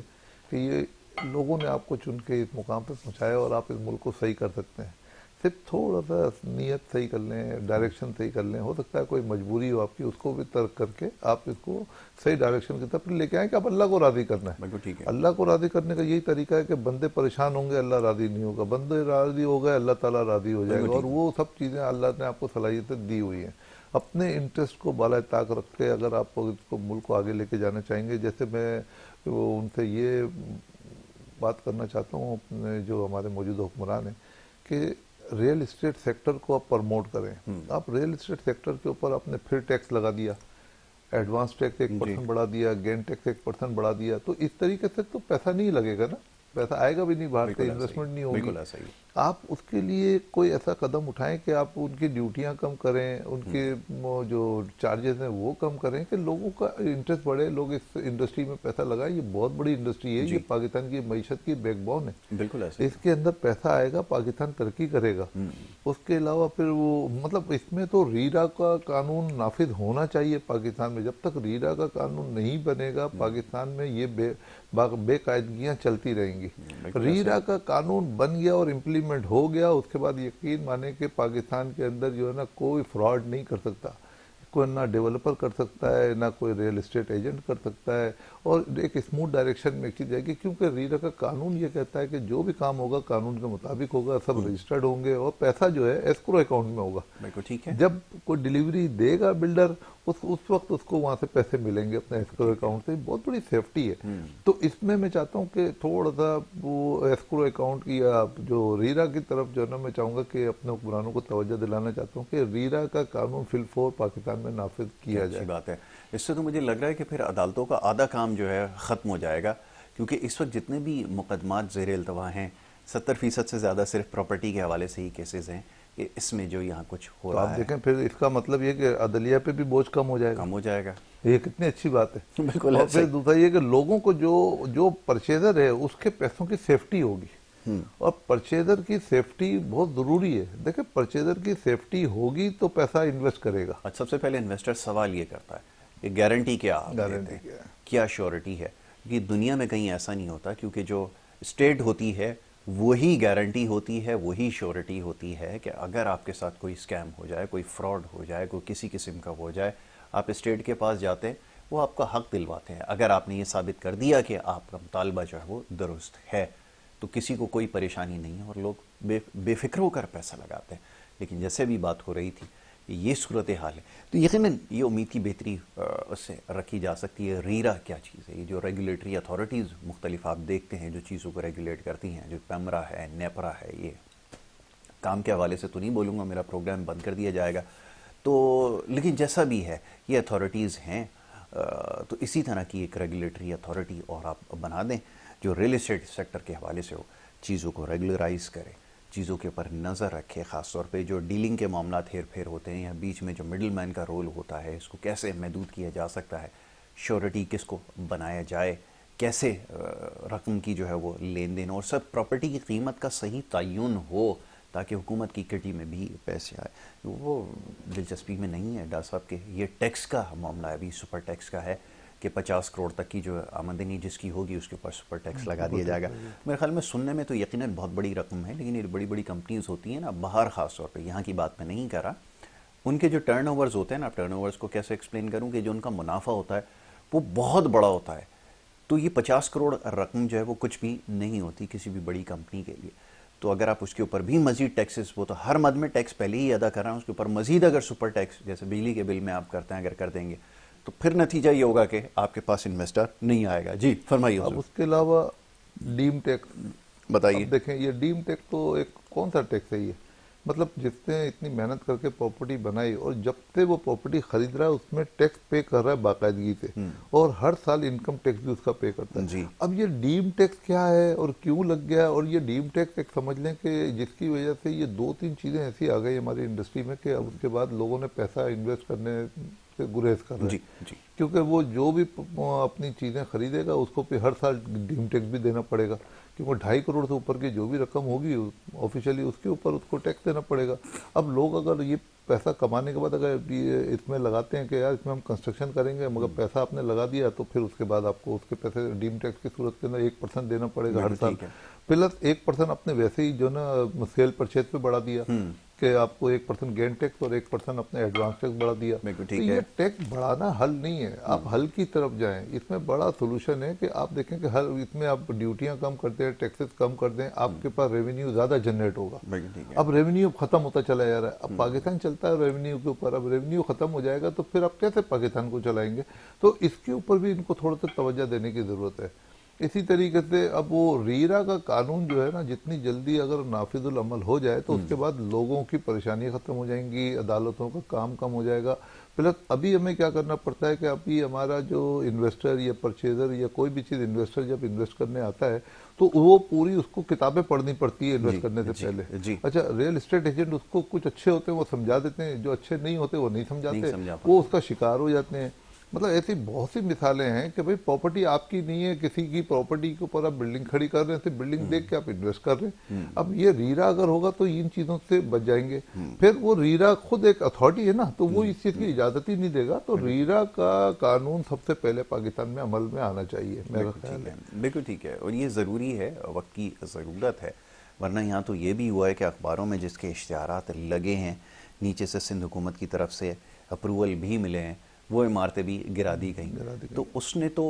कि ये लोगों ने आपको चुन के इस मुकाम पर पहुँचाया और आप इस मुल्क को सही कर सकते हैं। सिर्फ थोड़ा सा नीयत सही कर लें, डायरेक्शन सही कर लें, हो सकता है कोई मजबूरी हो आपकी, उसको भी तर्क करके आप इसको सही डायरेक्शन की तरफ लेके आए कि आप अल्लाह को राज़ी करना है। बिल्कुल ठीक है। अल्लाह को राज़ी करने का यही तरीका है कि बंदे परेशान होंगे, अल्लाह राज़ी नहीं होगा, बंदे राज़ी हो गए, अल्लाह ताला राज़ी हो जाएगा। और वो सब चीज़ें अल्लाह ने आपको सलाहियतें दी हुई हैं। अपने इंटरेस्ट को बाला ताक रख के अगर आप इसको मुल्क को आगे लेके जाना चाहेंगे, जैसे मैं उनसे ये बात करना चाहता हूँ अपने जो हमारे मौजूदा हुक्मरान हैं कि रियल इस्टेट सेक्टर को आप प्रमोट करें। आप रियल इस्टेट सेक्टर के ऊपर आपने फिर टैक्स लगा दिया, एडवांस टैक्स 1% बढ़ा दिया, गेन टैक्स 1% बढ़ा दिया, तो इस तरीके से तो पैसा नहीं लगेगा ना, पैसा आएगा भी नहीं बाहर से, इन्वेस्टमेंट नहीं होगी। आप उसके लिए कोई ऐसा कदम उठाएं कि आप उनकी ड्यूटियां कम करें, उनके जो चार्जेस हैं वो कम करें कि लोगों का इंटरेस्ट बढ़े, लोग इस इंडस्ट्री में पैसा लगाएं। ये बहुत बड़ी इंडस्ट्री है, ये पाकिस्तान की मईशत की बैकबोन है। बिल्कुल ऐसा इसके अंदर पैसा आएगा, पाकिस्तान तरक्की करेगा। उसके अलावा फिर वो मतलब इसमें तो रीरा का कानून नाफिज होना चाहिए पाकिस्तान में। जब तक रीरा का कानून नहीं बनेगा पाकिस्तान में ये बेकायदगियां चलती रहेंगी। रीरा का कानून बन गया और इम्प्लीमेंट हो गया, उसके बाद यकीन माने कि पाकिस्तान के अंदर जो है ना कोई फ्रॉड नहीं कर सकता, कोई ना डेवलपर कर सकता है, ना कोई रियल एस्टेट एजेंट कर सकता है, और एक स्मूथ डायरेक्शन में की जाएगी। क्योंकि रीरा का कानून ये कहता है कि जो भी काम होगा कानून के मुताबिक होगा, सब रजिस्टर्ड होंगे और पैसा जो है एस्क्रो अकाउंट में होगा। बिल्कुल ठीक है। जब कोई डिलीवरी देगा बिल्डर उस वक्त उसको वहां से पैसे मिलेंगे अपने एस्क्रो अकाउंट से। बहुत बड़ी सेफ्टी है। तो इसमें मैं चाहता हूँ कि थोड़ा सा वो एस्क्रो अकाउंट की या जो रीरा की तरफ जो है ना, मैं चाहूंगा कि अपने हुक्मरानों को तवज्जो दिलाना चाहता हूँ कि रीरा का कानून फिलफोर पाकिस्तान में नाफिज किया जाए। अच्छी बात है। इससे तो मुझे लग रहा है कि फिर अदालतों का आधा काम जो है ख़त्म हो जाएगा, क्योंकि इस वक्त जितने भी मुकदमात ज़ेर इल्तवा हैं 70% से ज़्यादा सिर्फ प्रॉपर्टी के हवाले से ही केसेस हैं। इसमें जो यहाँ कुछ हो रहा है, आप देखें, फिर इसका मतलब ये कि अदलिया पे भी बोझ कम हो जाएगा। ये कितनी अच्छी बात है। बिल्कुल। और फिर दूसरा ये कि लोगों को जो परचेजर है उसके पैसों की सेफ्टी होगी, और परचेजर की सेफ्टी बहुत जरूरी है। देखिए, परचेजर की सेफ्टी होगी तो पैसा इन्वेस्ट करेगा। अच्छा, सबसे पहले इन्वेस्टर सवाल ये करता है कि गारंटी क्या आप देते हैं, क्या श्योरिटी है, क्योंकि दुनिया में कहीं ऐसा नहीं होता, क्योंकि जो स्टेट होती है वही गारंटी होती है, वही श्योरिटी होती है कि अगर आपके साथ कोई स्कैम हो जाए, कोई फ्रॉड हो जाए, कोई किसी किस्म का हो जाए, आप स्टेट के पास जाते हैं, वो आपका हक दिलवाते हैं। अगर आपने ये साबित कर दिया कि आपका मुतालबा जो है वो दुरुस्त है, तो किसी को कोई परेशानी नहीं है और लोग बेफिक्र होकर पैसा लगाते हैं। लेकिन जैसे भी बात हो रही थी ये सूरत हाल है, तो यकीनन ये उम्मीद की बेहतरी उससे रखी जा सकती है। रीरा क्या चीज़ है? ये जो रेगुलेटरी अथॉरिटीज़ मुख्तलिफ आप देखते हैं जो चीज़ों को रेगुलेट करती हैं, जो पेमरा है, नेपरा है, ये काम के हवाले से तो नहीं बोलूँगा, मेरा प्रोग्राम बंद कर दिया जाएगा। तो लेकिन जैसा भी है ये अथॉरिटीज़ हैं, तो इसी तरह की एक रेगुलेटरी अथॉरिटी और आप बना दें जो रियल एस्टेट सेक्टर के हवाले से हो, चीज़ों को रेगुलराइज करे, चीज़ों के ऊपर नज़र रखे, ख़ास तौर पे जो डीलिंग के मामला हेर फेर होते हैं या बीच में जो मिडल मैन का रोल होता है, इसको कैसे महदूद किया जा सकता है, श्योरिटी किसको बनाया जाए, कैसे रकम की जो है वो लेन देन और सब प्रॉपर्टी की कीमत का सही तयन हो, تاکہ حکومت کی کٹی میں بھی پیسے آئے. وہ دلچسپی میں نہیں ہے ڈاکٹر صاحب کہ یہ ٹیکس کا معاملہ ابھی سپر ٹیکس کا ہے کہ 50 کروڑ تک کی جو آمدنی جس کی ہوگی اس کے اوپر سپر ٹیکس لگا دیا جائے گا. میرے خیال میں سننے میں تو یقیناً بہت بڑی رقم ہے، لیکن یہ بڑی بڑی کمپنیز ہوتی ہیں نا، باہر خاص طور پہ، یہاں کی بات میں نہیں کر رہا، ان کے جو ٹرن اوورز ہوتے ہیں نا، ٹرن اوورز کو کیسے ایکسپلین کروں کہ جو ان کا منافع ہوتا ہے وہ بہت بڑا ہوتا ہے. تو یہ 50 کروڑ رقم جو ہے وہ کچھ بھی نہیں ہوتی کسی بھی بڑی کمپنی کے لیے. تو اگر آپ اس کے اوپر بھی مزید ٹیکسز، وہ تو ہر مد میں ٹیکس پہلے ہی ادا کر رہے ہیں، اس کے اوپر مزید اگر سپر ٹیکس جیسے بجلی کے بل میں آپ کرتے ہیں اگر کر دیں گے تو پھر نتیجہ یہ ہوگا کہ آپ کے پاس انویسٹر نہیں آئے گا. جی فرمائیے اب حضور. اس کے علاوہ ڈیم ٹیکس، بتائیے. اب دیکھیں یہ ڈیم ٹیکس تو ایک کون سا ٹیکس ہے یہ؟ مطلب جس نے اتنی محنت کر کے پراپرٹی بنائی اور جب سے وہ پراپرٹی خرید رہا ہے اس میں ٹیکس پے کر رہا ہے باقاعدگی سے، اور ہر سال انکم ٹیکس بھی اس کا پے کرتا ہے. جی. اب یہ ڈیم ٹیکس کیا ہے اور کیوں لگ گیا؟ اور یہ ڈیم ٹیکس ایک سمجھ لیں کہ جس کی وجہ سے یہ 2-3 چیزیں ایسی آ گئی ہماری انڈسٹری میں کہ اب اس کے بعد لوگوں نے پیسہ انویسٹ کرنے سے گریز کر رہے جی. ہیں، جی. کیونکہ وہ جو بھی اپنی چیزیں خریدے گا اس کو پھر ہر سال ڈیم ٹیکس بھی دینا پڑے گا، کیونکہ 2.5 کروڑ سے اوپر کی جو بھی رقم ہوگی آفیشلی اس کے اوپر اس کو ٹیکس دینا پڑے گا. اب لوگ اگر یہ پیسہ کمانے کے بعد اگر یہ اس میں لگاتے ہیں کہ یار اس میں ہم کنسٹرکشن کریں گے، مگر پیسہ آپ نے لگا دیا تو پھر اس کے بعد آپ کو اس کے پیسے ڈیم ٹیکس کی صورت کے اندر 1% دینا پڑے گا ہر سال، پلس 1% اپنے ویسے ہی جو نا سیل پرچیز پہ بڑھا دیا کہ آپ کو 1% گین ٹیکس اور 1% اپنے ایڈوانس ٹیکس بڑھا دیا. تو یہ ٹیکس بڑھانا حل نہیں ہے، آپ حل کی طرف جائیں. اس میں بڑا سولوشن ہے کہ آپ دیکھیں کہ اس میں آپ ڈیوٹیاں کم کر دیں، ٹیکسز کم کر دیں، آپ کے پاس ریونیو زیادہ جنریٹ ہوگا. اب ریونیو ختم ہوتا چلا جا رہا ہے، اب پاکستان چلتا ہے ریونیو کے اوپر، اب ریونیو ختم ہو جائے گا تو پھر آپ کیسے پاکستان کو چلائیں گے؟ تو اس کے اوپر بھی ان کو تھوڑا سا توجہ دینے کی ضرورت ہے. اسی طریقے سے اب وہ ریرا کا قانون جو ہے نا جتنی جلدی اگر نافذ العمل ہو جائے تو اس کے بعد لوگوں کی پریشانی ختم ہو جائیں گی، عدالتوں کا کام کم ہو جائے گا. پلس ابھی ہمیں کیا کرنا پڑتا ہے کہ ابھی ہمارا جو انویسٹر یا پرچیزر یا کوئی بھی چیز انویسٹر جب انویسٹ کرنے آتا ہے تو وہ پوری اس کو کتابیں پڑھنی پڑتی ہے انویسٹ کرنے سے پہلے. اچھا ریئل اسٹیٹ ایجنٹ اس کو کچھ اچھے ہوتے ہیں وہ سمجھا دیتے ہیں، جو اچھے نہیں ہوتے وہ نہیں سمجھاتے، وہ اس کا شکار ہو جاتے ہیں. مطلب ایسی بہت سی مثالیں ہیں کہ بھئی پراپرٹی آپ کی نہیں ہے، کسی کی پراپرٹی کے اوپر آپ بلڈنگ کھڑی کر رہے ہیں، صرف بلڈنگ دیکھ کے آپ انویسٹ کر رہے ہیں. اب یہ ریرا اگر ہوگا تو ان چیزوں سے بچ جائیں گے. پھر وہ ریرا خود ایک اتھارٹی ہے نا، تو وہ اس چیز کی اجازت ہی نہیں دے گا. تو ریرا کا قانون سب سے پہلے پاکستان میں عمل میں آنا چاہیے، میرا خیال ہے. بالکل ٹھیک ہے، اور یہ ضروری ہے، وقت کی ضرورت ہے. ورنہ یہاں تو یہ بھی ہوا ہے کہ اخباروں میں جس کے اشتہارات لگے ہیں، نیچے سے سندھ حکومت کی طرف سے اپروول بھی ملے ہیں، وہ عمارتیں بھی گرا دی گئیں. تو اس نے تو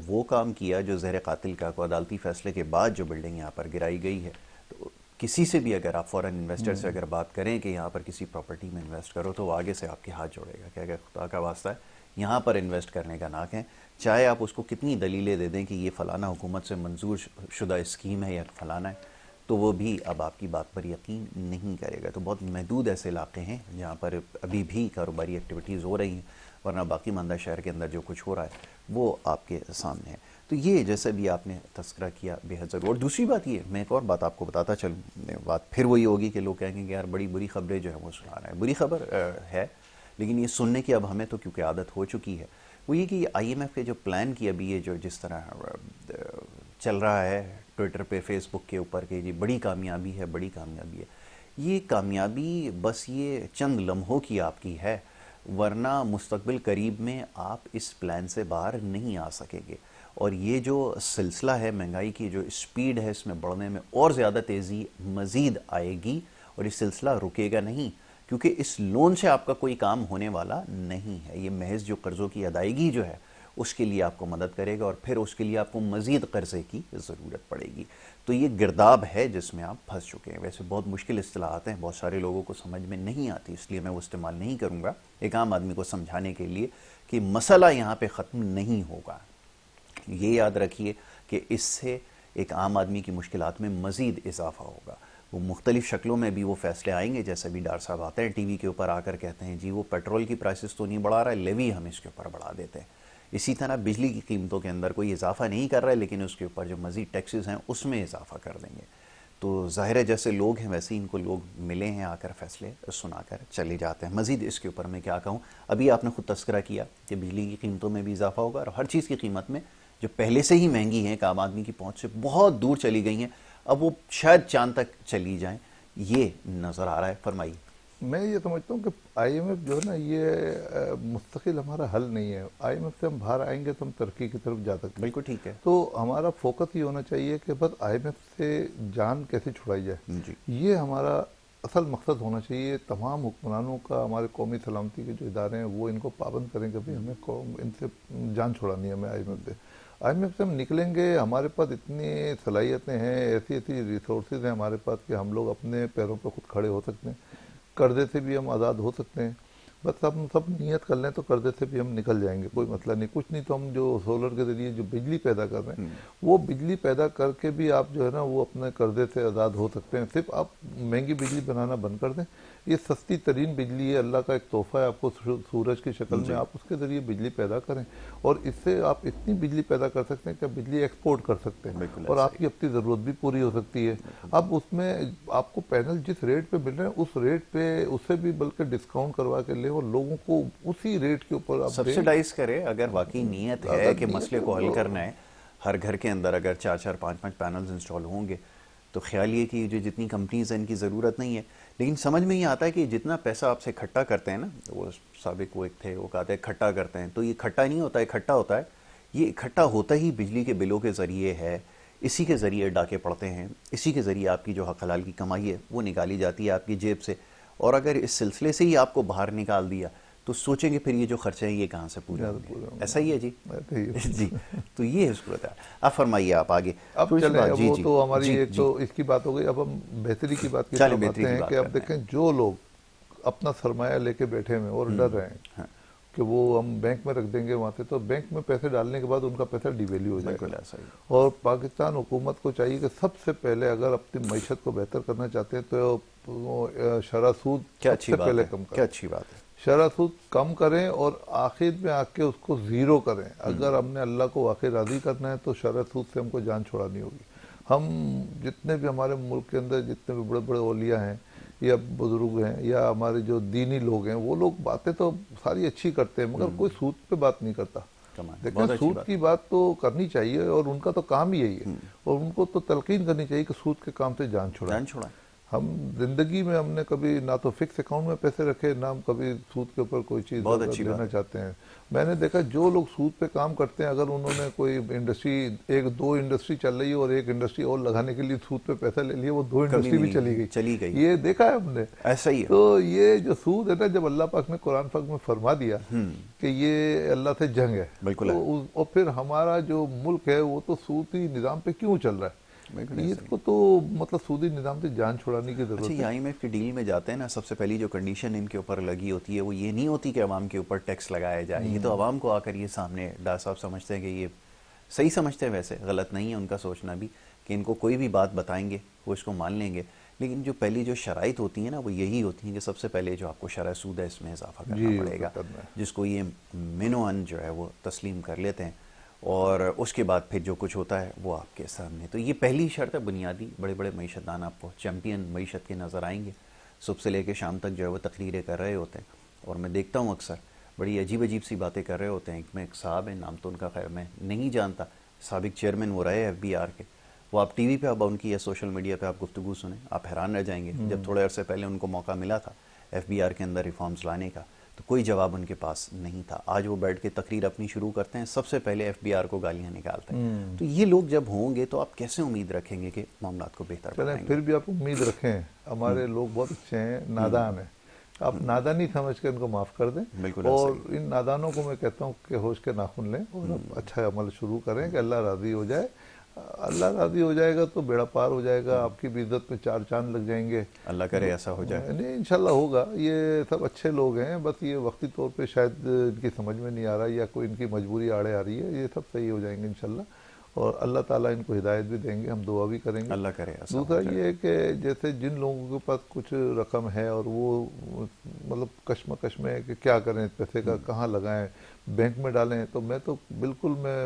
وہ کام کیا جو زہر قاتل کا کو عدالتی فیصلے کے بعد جو بلڈنگ یہاں پر گرائی گئی ہے. تو کسی سے بھی اگر آپ فورن انویسٹر سے اگر بات کریں کہ یہاں پر کسی پراپرٹی میں انویسٹ کرو تو وہ آگے سے آپ کے ہاتھ جوڑے گا کہ اگر خدا کا واسطہ ہے یہاں پر انویسٹ کرنے کا نہ کہیں، چاہے آپ اس کو کتنی دلیلیں دے دیں کہ یہ فلانا حکومت سے منظور شدہ اسکیم ہے یا فلانا ہے، تو وہ بھی اب آپ کی بات پر یقین نہیں کرے گا. تو بہت محدود ایسے علاقے ہیں جہاں پر ابھی بھی کاروباری ایکٹیویٹیز ہو رہی ہیں، ورنہ باقی ماندہ شہر کے اندر جو کچھ ہو رہا ہے وہ آپ کے سامنے ہے. تو یہ جیسے بھی آپ نے تذکرہ کیا بے حد ضرور. اور دوسری بات یہ، میں ایک اور بات آپ کو بتاتا چلوں، بات پھر وہی ہوگی کہ لوگ کہیں گے کہ یار بڑی بری خبریں جو ہیں وہ سنا رہے ہیں. بری خبر ہے، لیکن یہ سننے کی اب ہمیں تو کیونکہ عادت ہو چکی ہے. وہ یہ کہ آئی ایم ایف کے جو پلان کی ابھی یہ جو جس طرح چل رہا ہے ٹویٹر پہ، فیس بک کے اوپر کہ جی بڑی کامیابی ہے، بڑی کامیابی ہے. یہ کامیابی بس یہ چند لمحوں کی آپ کی ہے، ورنہ مستقبل قریب میں آپ اس پلان سے باہر نہیں آ سکیں گے. اور یہ جو سلسلہ ہے مہنگائی کی جو اسپیڈ ہے اس میں بڑھنے میں اور زیادہ تیزی مزید آئے گی، اور یہ سلسلہ رکے گا نہیں، کیونکہ اس لون سے آپ کا کوئی کام ہونے والا نہیں ہے. یہ محض جو قرضوں کی ادائیگی جو ہے اس کے لیے آپ کو مدد کرے گا، اور پھر اس کے لیے آپ کو مزید قرضے کی ضرورت پڑے گی. تو یہ گرداب ہے جس میں آپ پھنس چکے ہیں. ویسے بہت مشکل اصطلاحات ہیں، بہت سارے لوگوں کو سمجھ میں نہیں آتی، اس لیے میں وہ استعمال نہیں کروں گا ایک عام آدمی کو سمجھانے کے لیے کہ مسئلہ یہاں پہ ختم نہیں ہوگا. یہ یاد رکھیے کہ اس سے ایک عام آدمی کی مشکلات میں مزید اضافہ ہوگا. وہ مختلف شکلوں میں بھی وہ فیصلے آئیں گے، جیسے بھی ڈاکٹر صاحب آتے ہیں ٹی وی کے اوپر آ کر کہتے ہیں جی وہ پیٹرول کی پرائسز تو نہیں بڑھا رہا ہے، لیوی ہم اس کے اوپر بڑھا دیتے ہیں. اسی طرح بجلی کی قیمتوں کے اندر کوئی اضافہ نہیں کر رہا ہے، لیکن اس کے اوپر جو مزید ٹیکسز ہیں اس میں اضافہ کر دیں گے. تو ظاہر ہے جیسے لوگ ہیں ویسے ان کو لوگ ملے ہیں، آ کر فیصلے سنا کر چلے جاتے ہیں. مزید اس کے اوپر میں کیا کہوں، ابھی آپ نے خود تذکرہ کیا کہ بجلی کی قیمتوں میں بھی اضافہ ہوگا، اور ہر چیز کی قیمت میں جو پہلے سے ہی مہنگی ہیں، ایک عام آدمی کی پہنچ سے بہت دور چلی گئی ہیں، اب وہ شاید چاند تک چلی جائیں. یہ نظر آ رہا ہے. فرمائیے. میں یہ سمجھتا ہوں کہ آئی ایم ایف جو ہے نا یہ مستقل ہمارا حل نہیں ہے. آئی ایم ایف سے ہم باہر آئیں گے تو ہم ترقی کی طرف جا سکتے ہیں. بالکل ٹھیک ہے. تو ہمارا فوکس یہ ہونا چاہیے کہ بس آئی ایم ایف سے جان کیسے چھڑائی جائے, جی یہ ہمارا اصل مقصد ہونا چاہیے. تمام حکمرانوں کا, ہمارے قومی سلامتی کے جو ادارے ہیں وہ ان کو پابند کریں کہ بھئی ہمیں ان سے جان چھڑانی ہے. ہمیں آئی ایم ایف سے, آئی ایم ایف سے ہم نکلیں گے, ہمارے پاس اتنی صلاحیتیں ہیں, ایسی ریسورسز ہیں ہمارے پاس کہ ہم لوگ اپنے پیروں پہ خود کھڑے ہو سکتے ہیں. قرضے سے بھی ہم آزاد ہو سکتے ہیں. بس ہم سب نیت کر لیں تو قرضے سے بھی ہم نکل جائیں گے, کوئی مسئلہ نہیں. کچھ نہیں تو ہم جو سولر کے ذریعے جو بجلی پیدا کر رہے ہیں وہ بجلی پیدا کر کے بھی آپ جو ہے نا وہ اپنے قرضے سے آزاد ہو سکتے ہیں. صرف آپ مہنگی بجلی بنانا بند کر دیں. یہ سستی ترین بجلی ہے, اللہ کا ایک تحفہ ہے آپ کو سورج کی شکل میں. آپ اس کے ذریعے بجلی پیدا کریں اور اس سے آپ اتنی بجلی پیدا کر سکتے ہیں کہ بجلی ایکسپورٹ کر سکتے ہیں اور آپ کی اپنی ضرورت بھی پوری ہو سکتی ہے. اب اس میں آپ کو پینل جس ریٹ پہ مل رہے ہیں اس ریٹ پہ اس سے بھی بلکہ ڈسکاؤنٹ کروا کے لیں اور لوگوں کو اسی ریٹ کے اوپر آپ سبسیڈائز کرے. اگر واقعی نیت ہے کہ مسئلے کو حل کرنا ہے, ہر گھر کے اندر اگر 4-4 5-5 پینلز انسٹال ہوں گے تو خیال یہ کہ جو جتنی کمپنیز ہیں ان کی ضرورت نہیں ہے. لیکن سمجھ میں یہ آتا ہے کہ جتنا پیسہ آپ سے اکٹھا کرتے ہیں نا, وہ سابق وہ ایک تھے وہ کہتے ہیں اکٹھا کرتے ہیں, تو یہ اکٹھا نہیں ہوتا, اکٹھا ہوتا ہے. یہ اکٹھا ہوتا ہی بجلی کے بلوں کے ذریعے ہے, اسی کے ذریعے ڈاکے پڑتے ہیں, اسی کے ذریعے آپ کی جو حق حلال کی کمائی ہے وہ نکالی جاتی ہے آپ کی جیب سے. اور اگر اس سلسلے سے ہی آپ کو باہر نکال دیا تو سوچیں گے پھر یہ جو خرچے ہیں یہ کہاں سے پورے ہوں گے. ایسا ہی ہے جی. جی تو یہ ہے صورت ہے. آپ فرمائیے, آپ آگے. اب چلیں, وہ تو ہماری ایک تو اس کی بات ہو گئی. اب ہم بہتری کی بات کی طرف آتے ہیں کہ اب دیکھیں جو لوگ اپنا سرمایہ لے کے بیٹھے ہوئے اور ڈر رہے ہیں کہ وہ ہم بینک میں رکھ دیں گے وہاں سے, تو بینک میں پیسے ڈالنے کے بعد ان کا پیسہ ڈی ویلیو ہو جائے گا. اور پاکستان حکومت کو چاہیے کہ سب سے پہلے اگر اپنی معیشت کو بہتر کرنا چاہتے ہیں تو شرح سود سب سے پہلے کم کریں. کیا اچھی بات ہے. شرح سود کم کریں اور آخر میں آ کے اس کو زیرو کریں. اگر ہم نے اللہ کو واقعی راضی کرنا ہے تو شرح سود سے ہم کو جان چھڑانی ہوگی. ہم جتنے بھی ہمارے ملک کے اندر جتنے بھی بڑے بڑے اولیاء ہیں یا بزرگ ہیں یا ہمارے جو دینی لوگ ہیں, وہ لوگ باتیں تو ساری اچھی کرتے ہیں مگر کوئی سود پہ بات نہیں کرتا. دیکھیں سود کی بات تو کرنی چاہیے اور ان کا تو کام ہی یہی ہے, اور ان کو تو تلقین کرنی چاہیے کہ سود کے کام سے جان چھڑائیں. ہم زندگی میں ہم نے کبھی نہ تو فکس اکاؤنٹ میں پیسے رکھے, نہ ہم کبھی سود کے اوپر کوئی چیز لینا چاہتے ہیں. میں نے دیکھا جو لوگ سود پہ کام کرتے ہیں, اگر انہوں نے کوئی انڈسٹری, 1-2 انڈسٹری چل رہی ہے اور ایک انڈسٹری اور لگانے کے لیے سود پہ پیسہ لے لیے, وہ 2 انڈسٹری بھی چلی گئی. یہ دیکھا ہے ہم نے. ایسا ہی ہے. تو یہ جو سود ہے نا, جب اللہ پاک نے قرآن پاک میں فرما دیا کہ یہ اللہ سے جنگ ہے, اور پھر ہمارا جو ملک ہے وہ تو سودی نظام پہ کیوں چل رہا ہے, اس کو تو مطلب سودی نظام سے جان چھڑانے کی ضرورت ہے. اچھا, آئی ایم ایف کی ڈیل میں جاتے ہیں نا, سب سے پہلی جو کنڈیشن ان کے اوپر لگی ہوتی ہے وہ یہ نہیں ہوتی کہ عوام کے اوپر ٹیکس لگایا جائے. یہ تو عوام کو آ کر یہ سامنے ڈاکٹر صاحب سمجھتے ہیں کہ یہ صحیح سمجھتے ہیں, ویسے غلط نہیں ہے ان کا سوچنا بھی کہ ان کو کوئی بھی بات بتائیں گے وہ اس کو مان لیں گے. لیکن جو پہلی جو شرائط ہوتی ہیں نا وہ یہی ہوتی ہیں کہ سب سے پہلے جو آپ کو شرح سود ہے اس میں اضافہ کرنا پڑے گا, جس کو یہ منوان جو ہے وہ تسلیم کر لیتے ہیں, اور اس کے بعد پھر جو کچھ ہوتا ہے وہ آپ کے سامنے. تو یہ پہلی شرط ہے بنیادی. بڑے بڑے معیشت دان آپ کو چیمپئن معیشت کے نظر آئیں گے, صبح سے لے کے شام تک جو ہے وہ تقریریں کر رہے ہوتے ہیں, اور میں دیکھتا ہوں اکثر بڑی عجیب عجیب سی باتیں کر رہے ہوتے ہیں. ایک صاحب ہیں, نام تو ان کا خیر میں نہیں جانتا, سابق چیئرمین وہ رہے FBR کے, وہ آپ ٹی وی پہ اب ان کی یا سوشل میڈیا پہ آپ گفتگو سنیں آپ حیران رہ جائیں گے. جب تھوڑے عرصے پہلے ان کو موقع ملا تھا FBR کے اندر ریفارمز لانے کا تو کوئی جواب ان کے پاس نہیں تھا. آج وہ بیٹھ کے تقریر اپنی شروع کرتے ہیں, سب سے پہلے FBR کو گالیاں نکالتے ہیں. تو یہ لوگ جب ہوں گے تو آپ کیسے امید رکھیں گے کہ معاملات کو بہتر بنائیں گے؟ پھر بھی آپ امید رکھیں. ہمارے لوگ بہت اچھے ہیں, نادان ہیں, آپ نادانی سمجھ کے ان کو معاف کر دیں. اور ان نادانوں کو میں کہتا ہوں کہ ہوش کے ناخن لیں اور اچھا عمل شروع کریں کہ اللہ راضی ہو جائے. اللہ راضی ہو جائے گا تو بیڑا پار ہو جائے گا, آپ کی بھی عزت میں 4 چاند لگ جائیں گے. اللہ کرے ایسا ہو جائے. نہیں, انشاءاللہ ہوگا. یہ سب اچھے لوگ ہیں, بس یہ وقتی طور پہ شاید ان کی سمجھ میں نہیں آ رہا یا کوئی ان کی مجبوری آڑے آ رہی ہے. یہ سب صحیح ہو جائیں گے انشاءاللہ, اور اللہ تعالیٰ ان کو ہدایت بھی دیں گے, ہم دعا بھی کریں گے. اللہ کرے ایسا. دوسرا یہ ہے کہ جیسے جن لوگوں کے پاس کچھ رقم ہے اور وہ مطلب کشمکش میں ہے کہ کیا کریں اس پیسے کا, کہاں لگائیں, بینک میں ڈالیں, تو میں تو بالکل میں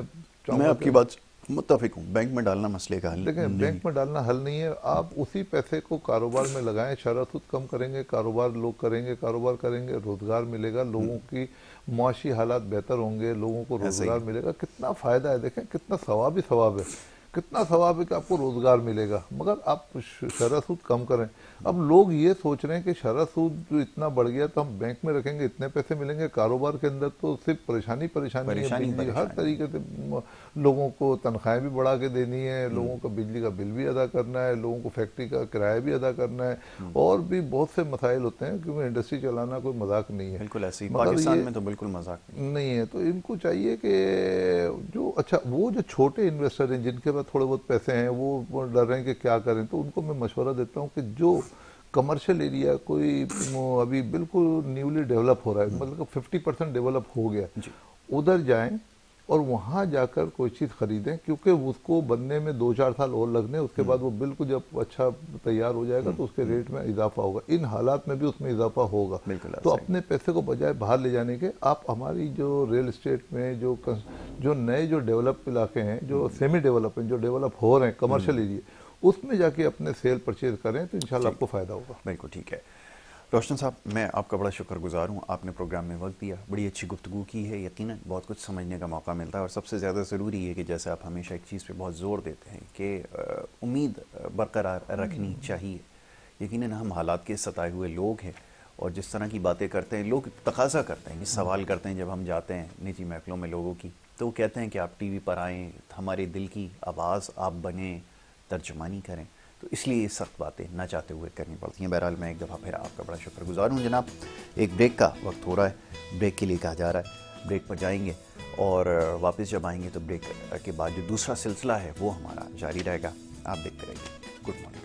آپ کی بات متفق ہوں. بینک میں ڈالنا مسئلے کا حل دیکھیں, بینک میں ڈالنا حل نہیں ہے. آپ اسی پیسے کو کاروبار میں لگائیں, شرح سود کم کریں گے, کاروبار لوگ کریں گے, کاروبار کریں گے, روزگار ملے گا, لوگوں کی معاشی حالات بہتر ہوں گے, لوگوں کو روزگار ملے گا. کتنا فائدہ ہے, دیکھیں کتنا ثواب ہی ثواب ہے. कितना सवाब है कि आपको रोजगार मिलेगा, मगर आप शरह सूद कम करें। अब लोग ये सोच रहे हैं कि शरह सूद जो इतना बढ़ गया तो हम बैंक में रखेंगे इतने पैसे मिलेंगे, कारोबार के अंदर तो सिर्फ परेशानी है, बिजली हर तरीके से लोगों को तनख्वाहें भी बढ़ा के देनी है, लोगों का बिजली का बिल भी अदा करना है, लोगों को फैक्ट्री का किराया भी अदा करना है, और भी बहुत से मसाइल होते हैं, क्योंकि इंडस्ट्री चलाना कोई मजाक नहीं है। बिल्कुल ऐसे ही पाकिस्तान में तो बिल्कुल मजाक नहीं है। तो इनको चाहिए कि जो अच्छा वो जो छोटे इन्वेस्टर हैं जिनके पास थोड़े बहुत पैसे हैं, वो डर रहे हैं कि क्या करें, तो उनको मैं मशवरा देता हूँ कि जो कमर्शियल एरिया कोई अभी बिल्कुल न्यूली डेवलप हो रहा है, मतलब 50% डेवलप हो गया, उधर जाएं और वहां जाकर कोई चीज खरीदें, क्योंकि उसको बनने में 2-4 साल और लगने, उसके बाद वो बिल्कुल जब अच्छा तैयार हो जाएगा तो उसके रेट में इजाफा होगा, इन हालात में भी उसमें इजाफा होगा। तो अपने पैसे को बजाय बाहर ले जाने के आप हमारी जो रियल एस्टेट में जो नए जो डेवलप इलाके हैं, जो सेमी डेवलप हैं, जो डेवलप हो रहे हैं कमर्शियल एरिया, उसमें जाके अपने सेल परचेज करें तो इंशाल्लाह आपको फायदा होगा। बिल्कुल ठीक है। रोशन साहब, मैं आपका बड़ा शुक्रगुजार हूँ, आपने प्रोग्राम में वक्त दिया, बड़ी अच्छी गुफ्तगू की है, यकीनन बहुत कुछ समझने का मौका मिलता है। और सबसे ज़्यादा ज़रूरी है कि जैसे आप हमेशा एक चीज़ पे बहुत ज़ोर देते हैं कि उम्मीद बरकरार रखनी चाहिए। यकीनन हम हालात के सताए हुए लोग हैं, और जिस तरह की बातें करते हैं लोग, तकाजा करते हैं कि सवाल करते हैं जब हम जाते हैं निजी महफिलों में लोगों की, तो वो कहते हैं कि आप टीवी पर आएँ, हमारे दिल की आवाज़ आप बने, तर्जुमानी करें। तो इसलिए ये सख्त बातें ना चाहते हुए करनी पड़ती हैं। बहरहाल मैं एक दफ़ा फिर आपका बड़ा शुक्रगुजार हूँ जनाब। एक ब्रेक का वक्त हो रहा है, ब्रेक के लिए कहा जा रहा है, ब्रेक पर जाएंगे और वापस जब आएंगे तो ब्रेक के बाद जो दूसरा सिलसिला है वो हमारा जारी रहेगा। आप देखते रहिए। Good morning.